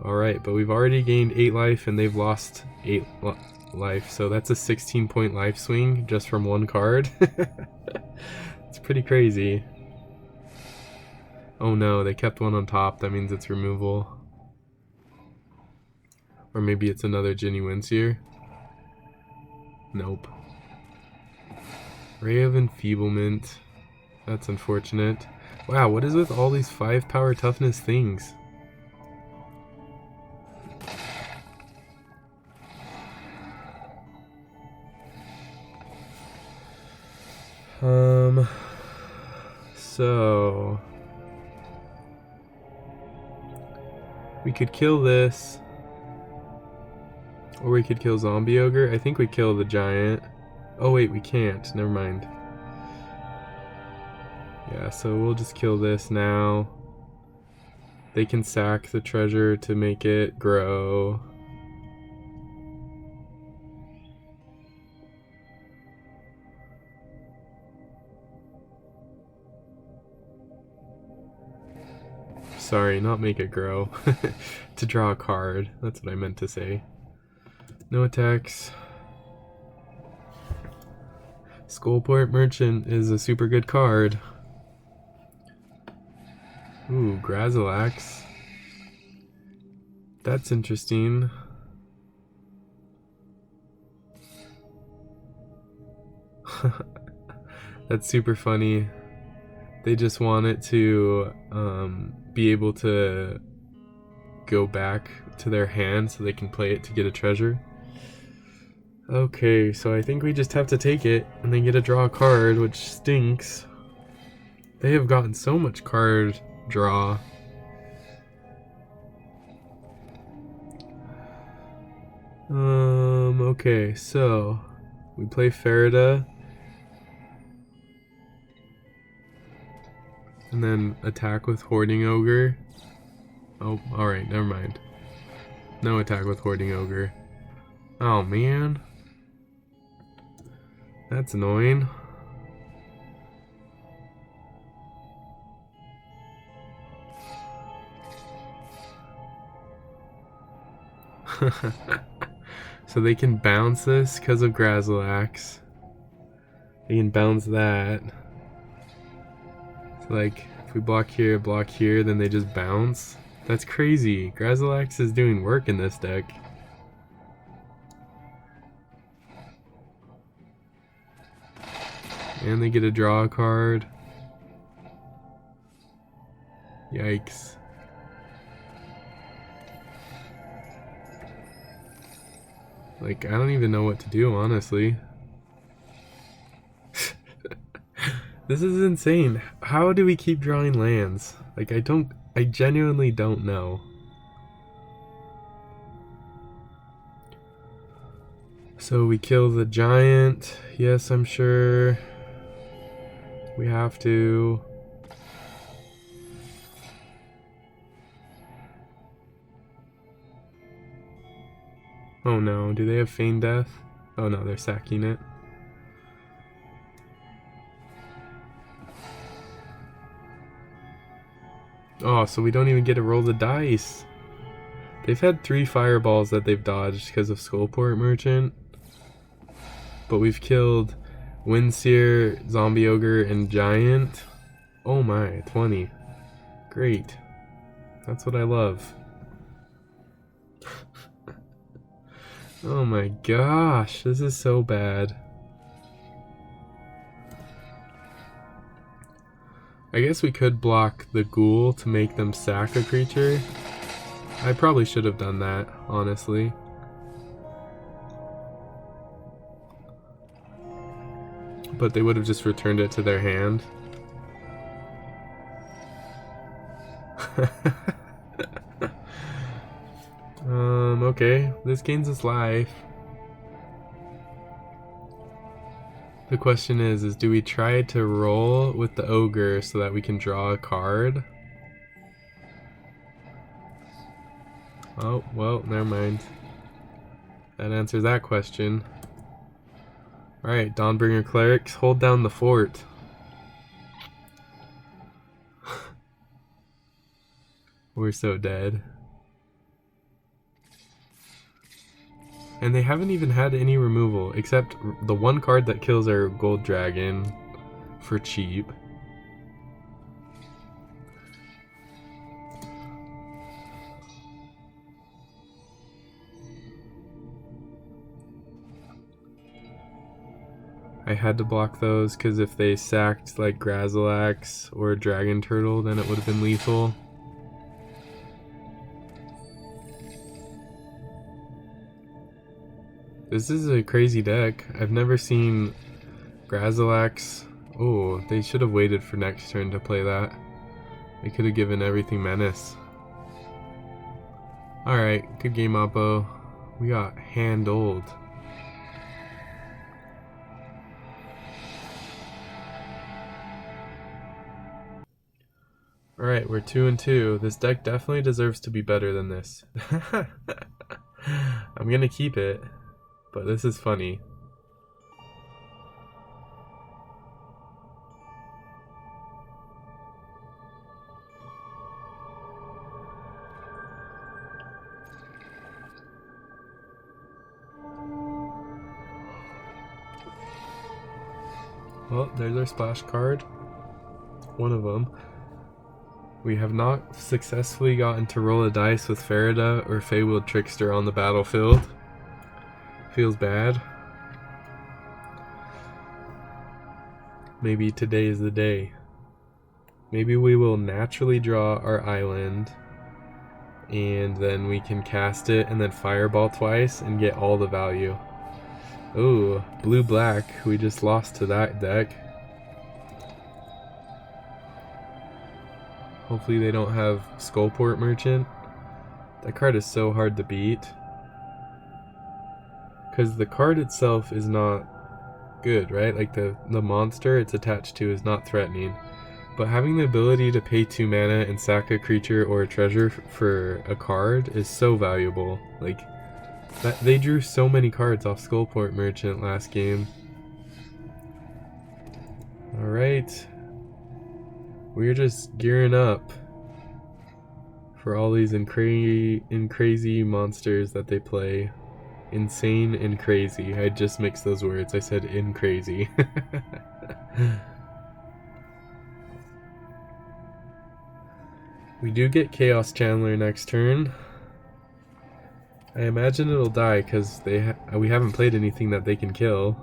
Alright, but we've already gained 8 life and they've lost 8 life, so that's a 16-point life swing just from one card. It's pretty crazy. Oh no, they kept one on top, that means it's removal. Or maybe it's another Ginny Windseer. Nope. Ray of Enfeeblement. That's unfortunate. Wow, what is with all these 5 power toughness things? So we could kill this, or we could kill Zombie Ogre. I think we kill the giant. Oh wait, we can't. Never mind. Yeah, so we'll just kill this now. They can sack the treasure to make it grow. Sorry, not make it grow. To draw a card. That's what I meant to say. No attacks. Skullport Merchant is a super good card. Ooh, Grazilax. That's interesting. That's super funny. They just want it to be able to go back to their hand so they can play it to get a treasure. Okay, so I think we just have to take it and then get to draw a card, which stinks. They have gotten so much card draw. Okay, so we play Farida. And then attack with Hoarding Ogre. Oh, alright, never mind. No attack with Hoarding Ogre. Oh man. That's annoying. So they can bounce this because of Grazilax. They can bounce that. So like, if we block here, then they just bounce. That's crazy. Grazilax is doing work in this deck. And they get to draw a card. Yikes. Like, I don't even know what to do, honestly. This is insane. How do we keep drawing lands? Like, I genuinely don't know. So we kill the giant. Yes, I'm sure. We have to. Oh no, do they have Feign Death? Oh no, they're sacking it. Oh, so we don't even get to roll the dice. They've had 3 fireballs that they've dodged because of Skullport Merchant. But we've killed Windseer, Zombie Ogre, and Giant. Oh my, 20. Great. That's what I love. Oh my gosh, this is so bad. I guess we could block the ghoul to make them sack a creature. I probably should have done that, honestly. But they would have just returned it to their hand. Okay, this gains us life. The question is do we try to roll with the ogre so that we can draw a card? Oh, well, never mind. That answers that question. Alright, Dawnbringer Clerics, hold down the fort. We're so dead. And they haven't even had any removal, except the one card that kills our gold dragon for cheap. I had to block those because if they sacked like Grazilax or Dragon Turtle, then it would have been lethal. This is a crazy deck. I've never seen Grazilax. Oh, they should have waited for next turn to play that. They could have given everything Menace. Alright, good game, Oppo. We got handled. Alright, we're 2-2. This deck definitely deserves to be better than this. I'm gonna keep it. But this is funny. Well, there's our splash card. One of them. We have not successfully gotten to roll a dice with Farida or Feywild Trickster on the battlefield. Feels bad. Maybe today is the day. Maybe we will naturally draw our island and then we can cast it and then fireball twice and get all the value. Ooh, blue-black. We just lost to that deck. Hopefully they don't have Skullport Merchant. That card is so hard to beat. Because the card itself is not good, right? Like the monster it's attached to is not threatening. But having the ability to pay 2 mana and sack a creature or a treasure for a card is so valuable. Like, that, they drew so many cards off Skullport Merchant last game. Alright. We're just gearing up for all these crazy monsters that they play. Insane and crazy. I just mixed those words. I said in crazy. We do get Chaos Chandler next turn. I imagine it'll die because we haven't played anything that they can kill.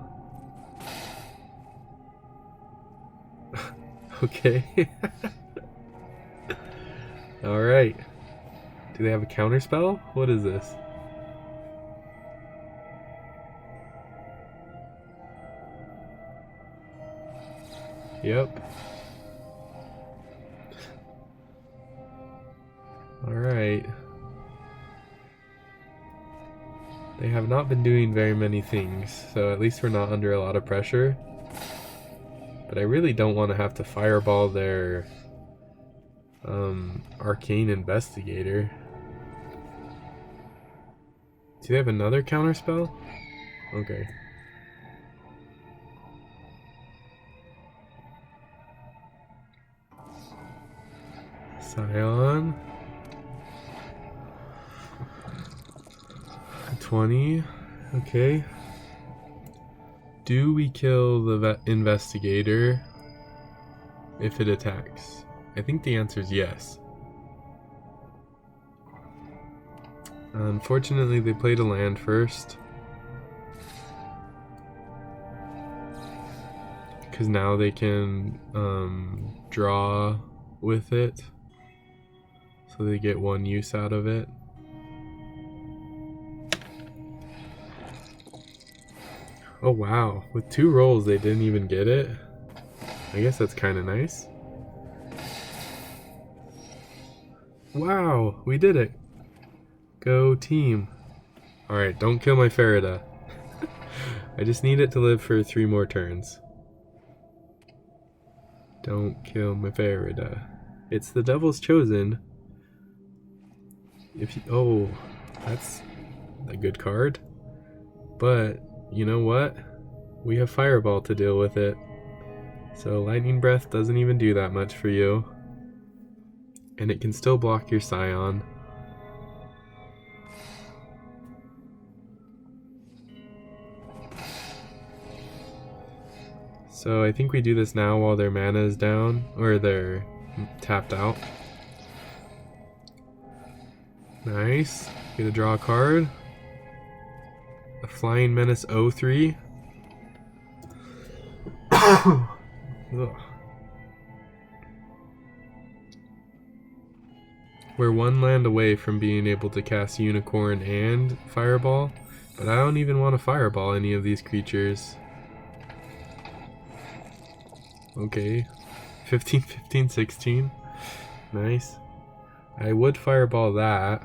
Okay. Alright. Do they have a counterspell? What is this? Yep. Alright. They have not been doing very many things, so at least we're not under a lot of pressure. But I really don't want to have to fireball their Arcane Investigator. Do they have another counterspell? Okay. Scion. 20. Okay. Do we kill the investigator if it attacks? I think the answer is yes. Unfortunately, they played a land first. Because now they can draw with it. So they get 1 use out of it. Oh wow, with 2 rolls they didn't even get it. I guess that's kind of nice. Wow, we did it. Go team. Alright, don't kill my Farida. I just need it to live for 3 more turns. Don't kill my Farida. It's the Devil's Chosen. Oh, that's a good card. But you know what? We have Fireball to deal with it. So Lightning Breath doesn't even do that much for you. And it can still block your Scion. So I think we do this now while their mana is down, or they're tapped out. Nice. Get to draw a card. A Flying Menace 03. We're 1 land away from being able to cast Unicorn and Fireball, but I don't even want to Fireball any of these creatures. Okay. 15, 15, 16. Nice. I would Fireball that.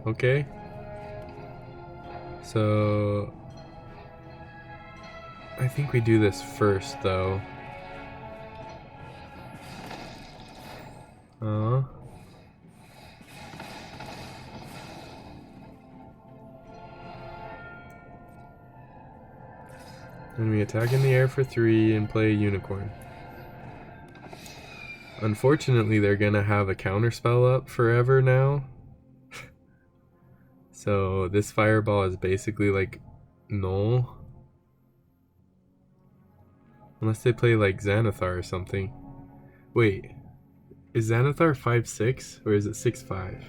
Okay. So I think we do this first though. Then we attack in the air for 3 and play a Unicorn. Unfortunately, they're gonna have a counterspell up forever now. So this Fireball is basically like null. Unless they play like Xanathar or something. Wait, is Xanathar 5/6 or is it 6/5?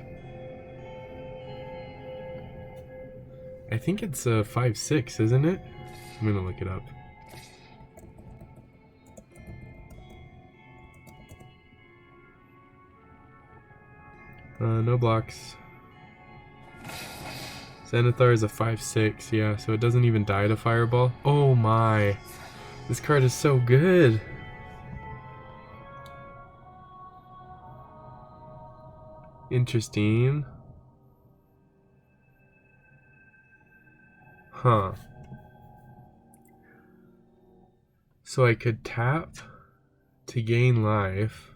I think it's 5/6, isn't it? I'm gonna look it up. No blocks. Xanathar is a 5/6, yeah, so it doesn't even die to Fireball. Oh my. This card is so good. Interesting. Huh. So I could tap to gain life.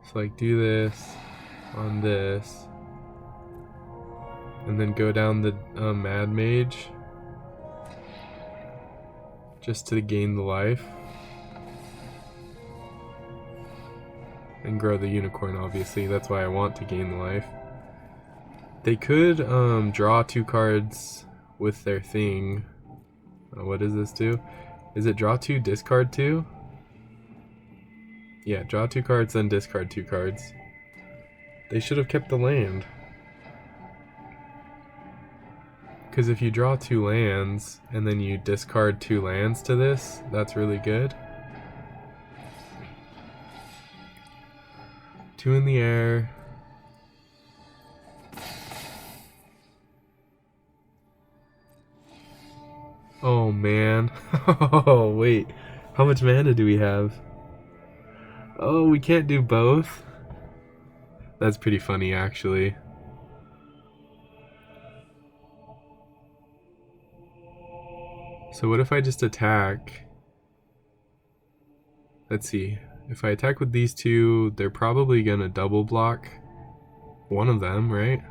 So like do this on this. And then go down the Mad Mage. Just to gain the life. And grow the unicorn, obviously. That's why I want to gain the life. They could draw 2 cards with their thing. What does this do? Is it draw 2, discard 2? Yeah, draw 2 cards, then discard 2 cards. They should have kept the land. Because if you draw 2 lands, and then you discard 2 lands to this, that's really good. 2 in the air. Oh man. Oh wait. How much mana do we have? Oh, we can't do both? That's pretty funny actually. So what if I just attack? Let's see. If I attack with these 2, they're probably gonna double block one of them, right?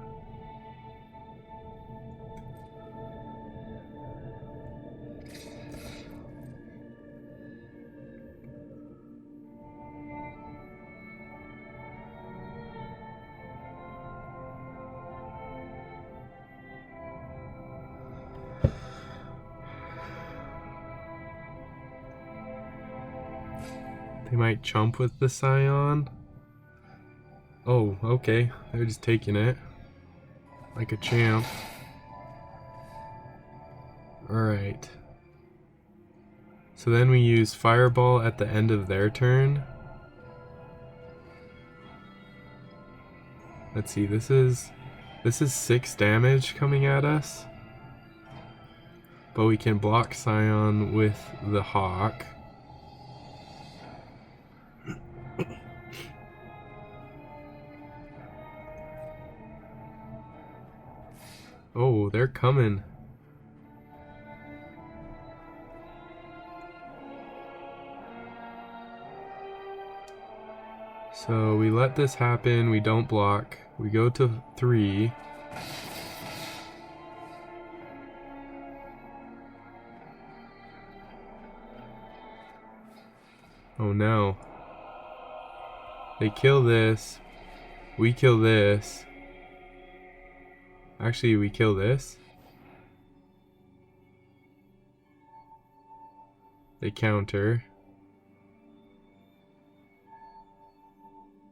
They might chump with the Scion. Oh, okay. They're just taking it. Like a champ. Alright. So then we use Fireball at the end of their turn. Let's see, this is 6 damage coming at us. But we can block Scion with the Hawk. Oh, they're coming. So we let this happen, we don't block. We go to 3. Oh no. They kill this. We kill this. Actually, we kill this. They counter.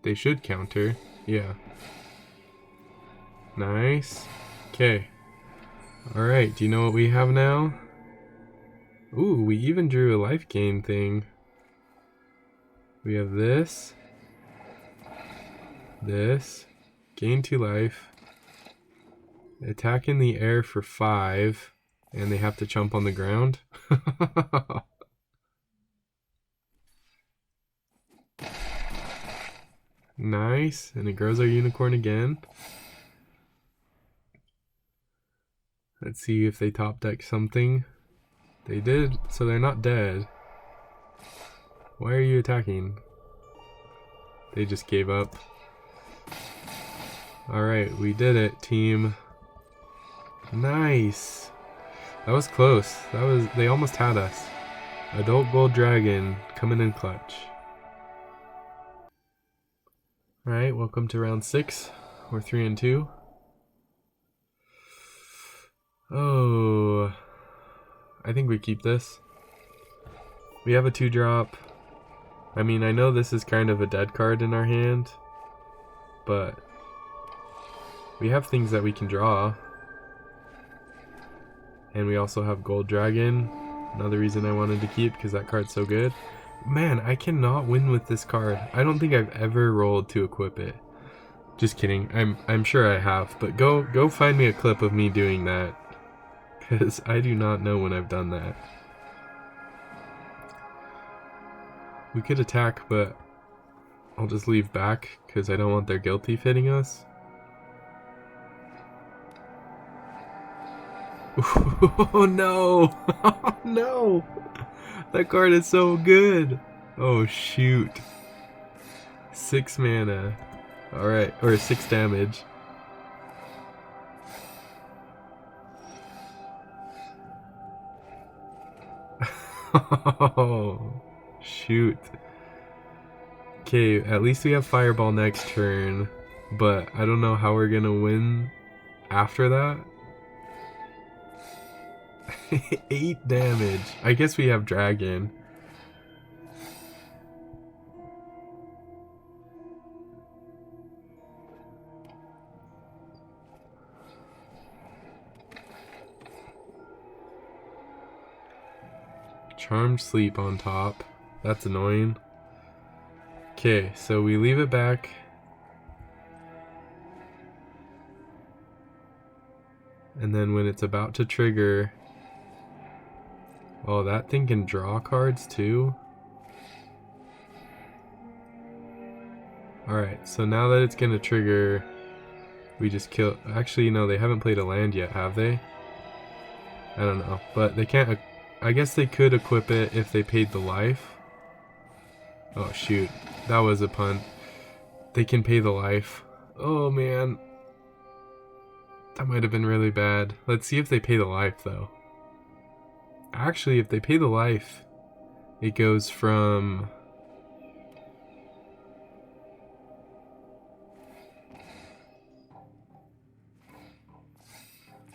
They should counter. Yeah. Nice. Okay. Alright, do you know what we have now? Ooh, we even drew a life gain thing. We have this. This. Gain 2 life. Attack in the air for 5. And they have to jump on the ground. Nice. And it grows our unicorn again. Let's see if they top deck something. They did, so they're not dead. Why are you attacking? They just gave up. Alright, we did it, team. Nice. That was close. They almost had us. Adult Gold Dragon coming in clutch. Alright, welcome to round 6. We're 3-2. Oh, I think we keep this. We have a 2-drop. I mean, I know this is kind of a dead card in our hand, but we have things that we can draw. And we also have Gold Dragon. Another reason I wanted to keep, because that card's so good. Man, I cannot win with this card. I don't think I've ever rolled to equip it. Just kidding. I'm sure I have, but go find me a clip of me doing that, because I do not know when I've done that. We could attack, but I'll just leave back because I don't want their guilty hitting us. Oh no! Oh no! That card is so good! Oh shoot. 6 mana. Alright, or 6 damage. Oh, shoot. Okay, at least we have Fireball next turn, but I don't know how we're gonna win after that. 8 damage. I guess we have Dragon. Charmed Sleep on top. That's annoying. Okay, so we leave it back. And then when it's about to trigger... Oh, that thing can draw cards too? Alright, so now that it's gonna trigger, we just kill... Actually, no, they haven't played a land yet, have they? I don't know, but they can't... I guess they could equip it if they paid the life. Oh shoot, that was a punt. They can pay the life. Oh man. That might have been really bad. Let's see if they pay the life though. Actually, if they pay the life, it goes from...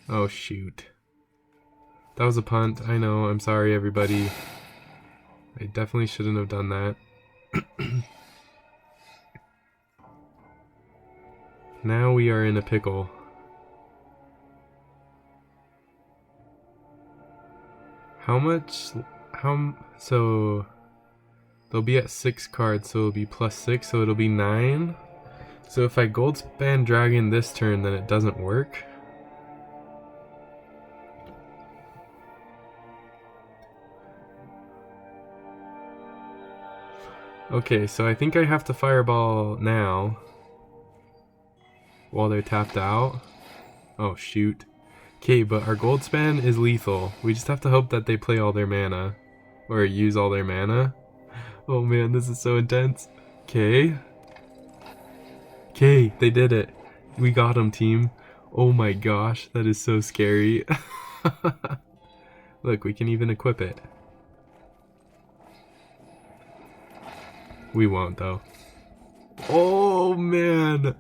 Oh shoot. That was a punt. I know, I'm sorry everybody. I definitely shouldn't have done that. Now we are in a pickle. How much... So... They'll be at 6 cards, so it'll be +6, so it'll be 9. So if I Goldspan Dragon this turn, then it doesn't work. Okay, so I think I have to Fireball now. While they're tapped out. Oh shoot. Okay, but our Goldspan is lethal. We just have to hope that they play all their mana. Or use all their mana. Oh man, this is so intense. Okay. Okay, they did it. We got them, team. Oh my gosh, that is so scary. Look, we can even equip it. We won't though. Oh man.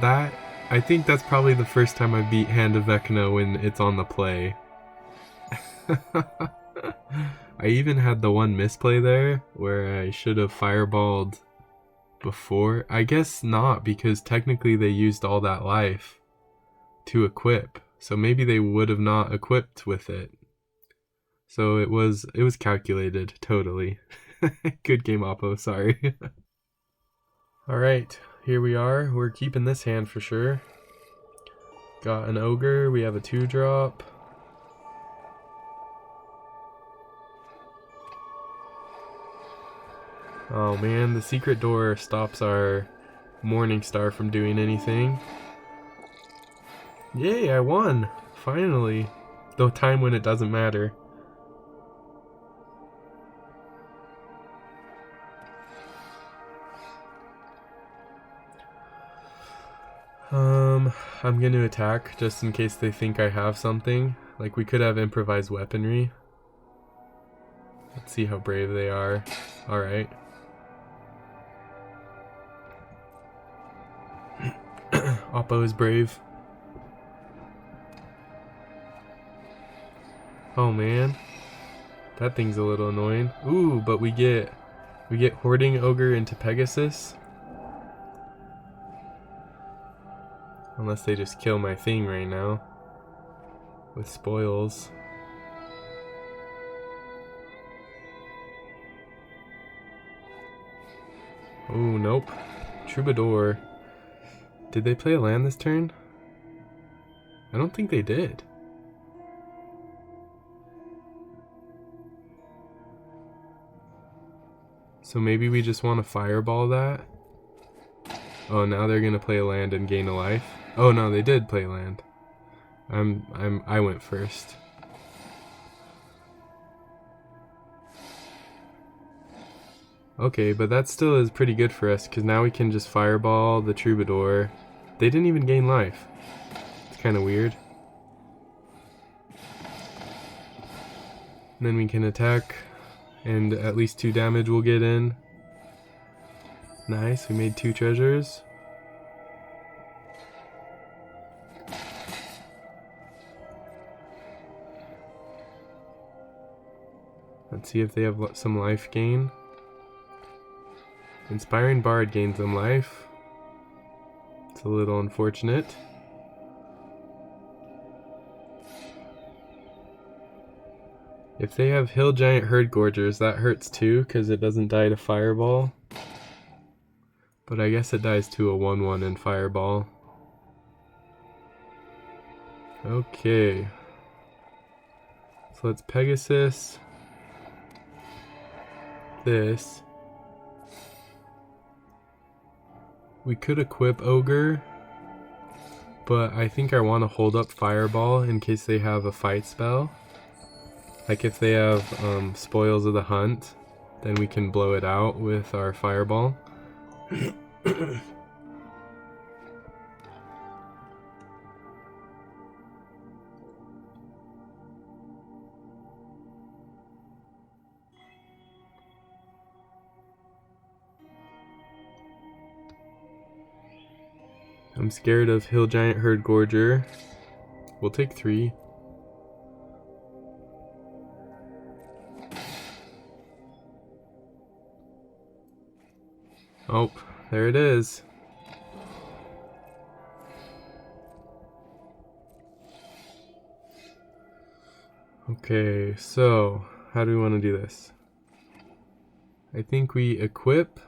That, I think that's probably the first time I beat Hand of Vecna when it's on the play. I even had the one misplay there where I should have fireballed before. I guess not, because technically they used all that life to equip. So maybe they would have not equipped with it. So it was calculated, totally. Good game, Oppo, sorry. Alright, here we are. We're keeping this hand for sure. Got an Ogre, we have a 2-drop. Oh man, the secret door stops our Morningstar from doing anything. Yay, I won! Finally! The time when it doesn't matter. I'm gonna attack just in case they think I have something. Like, we could have improvised weaponry. Let's see how brave they are. Alright. Oppo is brave. Oh man. That thing's a little annoying. Ooh, but we get Hoarding Ogre into Pegasus. Unless they just kill my thing right now. With spoils. Oh, nope. Troubadour. Did they play a land this turn? I don't think they did. So maybe we just want to fireball that. Oh, now they're gonna play a land and gain a life. Oh no, they did play land. I went first. Okay, but that still is pretty good for us because now we can just fireball the Troubadour. They didn't even gain life. It's kind of weird. And then we can attack, and at least 2 damage will get in. Nice, we made 2 treasures. Let's see if they have some life gain. Inspiring Bard gains them life. It's a little unfortunate. If they have Hill Giant Herd Gorgers, that hurts too, because it doesn't die to Fireball. But I guess it dies to a 1/1 in Fireball. Okay. So let's Pegasus this. We could equip Ogre, but I think I want to hold up Fireball in case they have a fight spell. Like if they have Spoils of the Hunt, then we can blow it out with our Fireball. I'm scared of Hill Giant Herd Gorger. We'll take 3. Oh, there it is. Okay, so how do we want to do this? I think we equip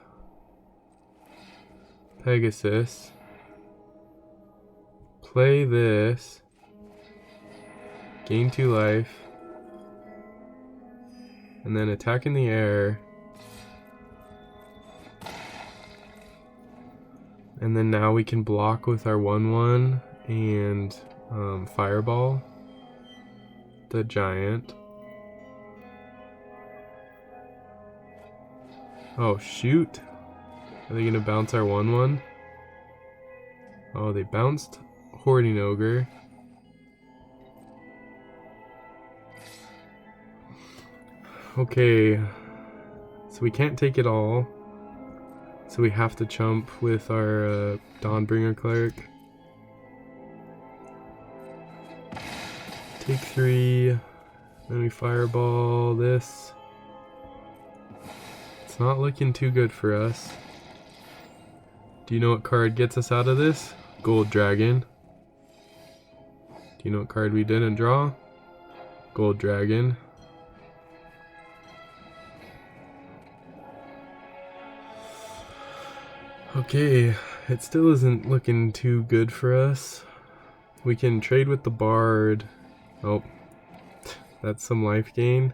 Pegasus, play this, gain 2 life, and then attack in the air. And then now we can block with our 1/1 and Fireball the giant. Oh shoot! Are they gonna bounce our 1/1? Oh, they bounced Hoarding Ogre. Okay, so we can't take it all. So we have to chump with our Dawnbringer Cleric. Take 3, then we Fireball this. It's not looking too good for us. Do you know what card gets us out of this? Gold Dragon. Do you know what card we didn't draw? Gold Dragon. Okay, it still isn't looking too good for us. We can trade with the Bard. Oh, that's some life gain.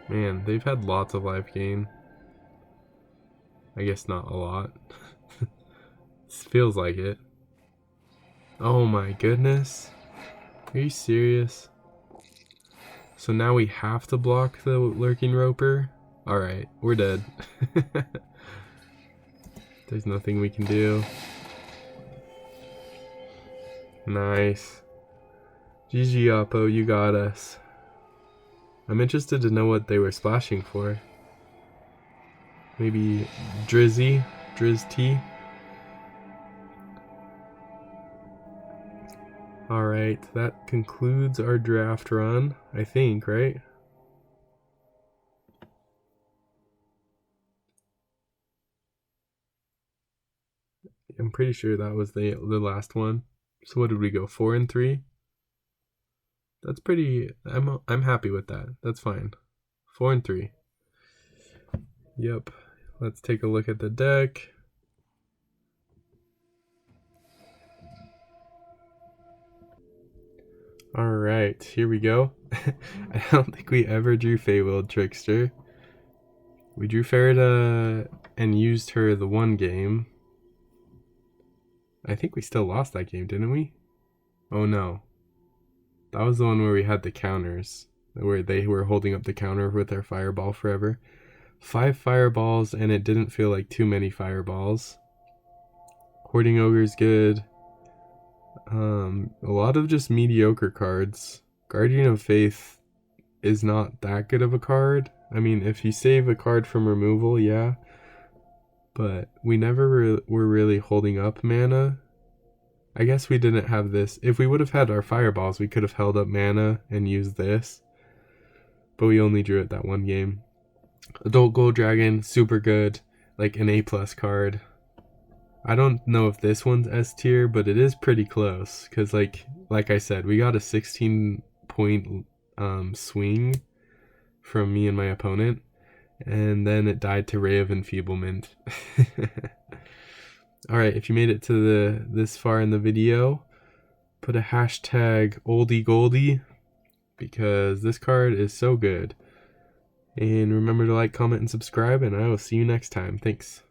Man, they've had lots of life gain. I guess not a lot. This feels like it. Oh my goodness. Are you serious? So now we have to block the Lurking Roper? Alright, we're dead. There's nothing we can do. Nice. GG Oppo, you got us. I'm interested to know what they were splashing for. Maybe Drizzy? Drizz T? Alright, that concludes our draft run, I think, right? I'm pretty sure that was the last one. So what did we go? 4 and 3? That's pretty. I'm happy with that. That's fine. 4 and 3. Yep. Let's take a look at the deck. Alright, here we go. I don't think we ever drew Feywild Trickster. We drew Farida and used her the one game. I think we still lost that game, didn't we? Oh no. That was the one where we had the counters, where they were holding up the counter with their fireball forever. 5 fireballs, and it didn't feel like too many fireballs. Hoarding Ogre's good. A lot of just mediocre cards. Guardian of Faith is not that good of a card. I mean, if you save a card from removal, yeah. But we never were really holding up mana. I guess we didn't have this. If we would have had our fireballs, we could have held up mana and used this. But we only drew it that one game. Adult Gold Dragon, super good. Like an A+ card. I don't know if this one's S tier, but it is pretty close. Because like I said, we got a 16-point swing from me and my opponent. And then it died to Ray of Enfeeblement. Alright, if you made it to this far in the video, put a hashtag Oldie Goldie, because this card is so good. And remember to like, comment, and subscribe, and I will see you next time. Thanks.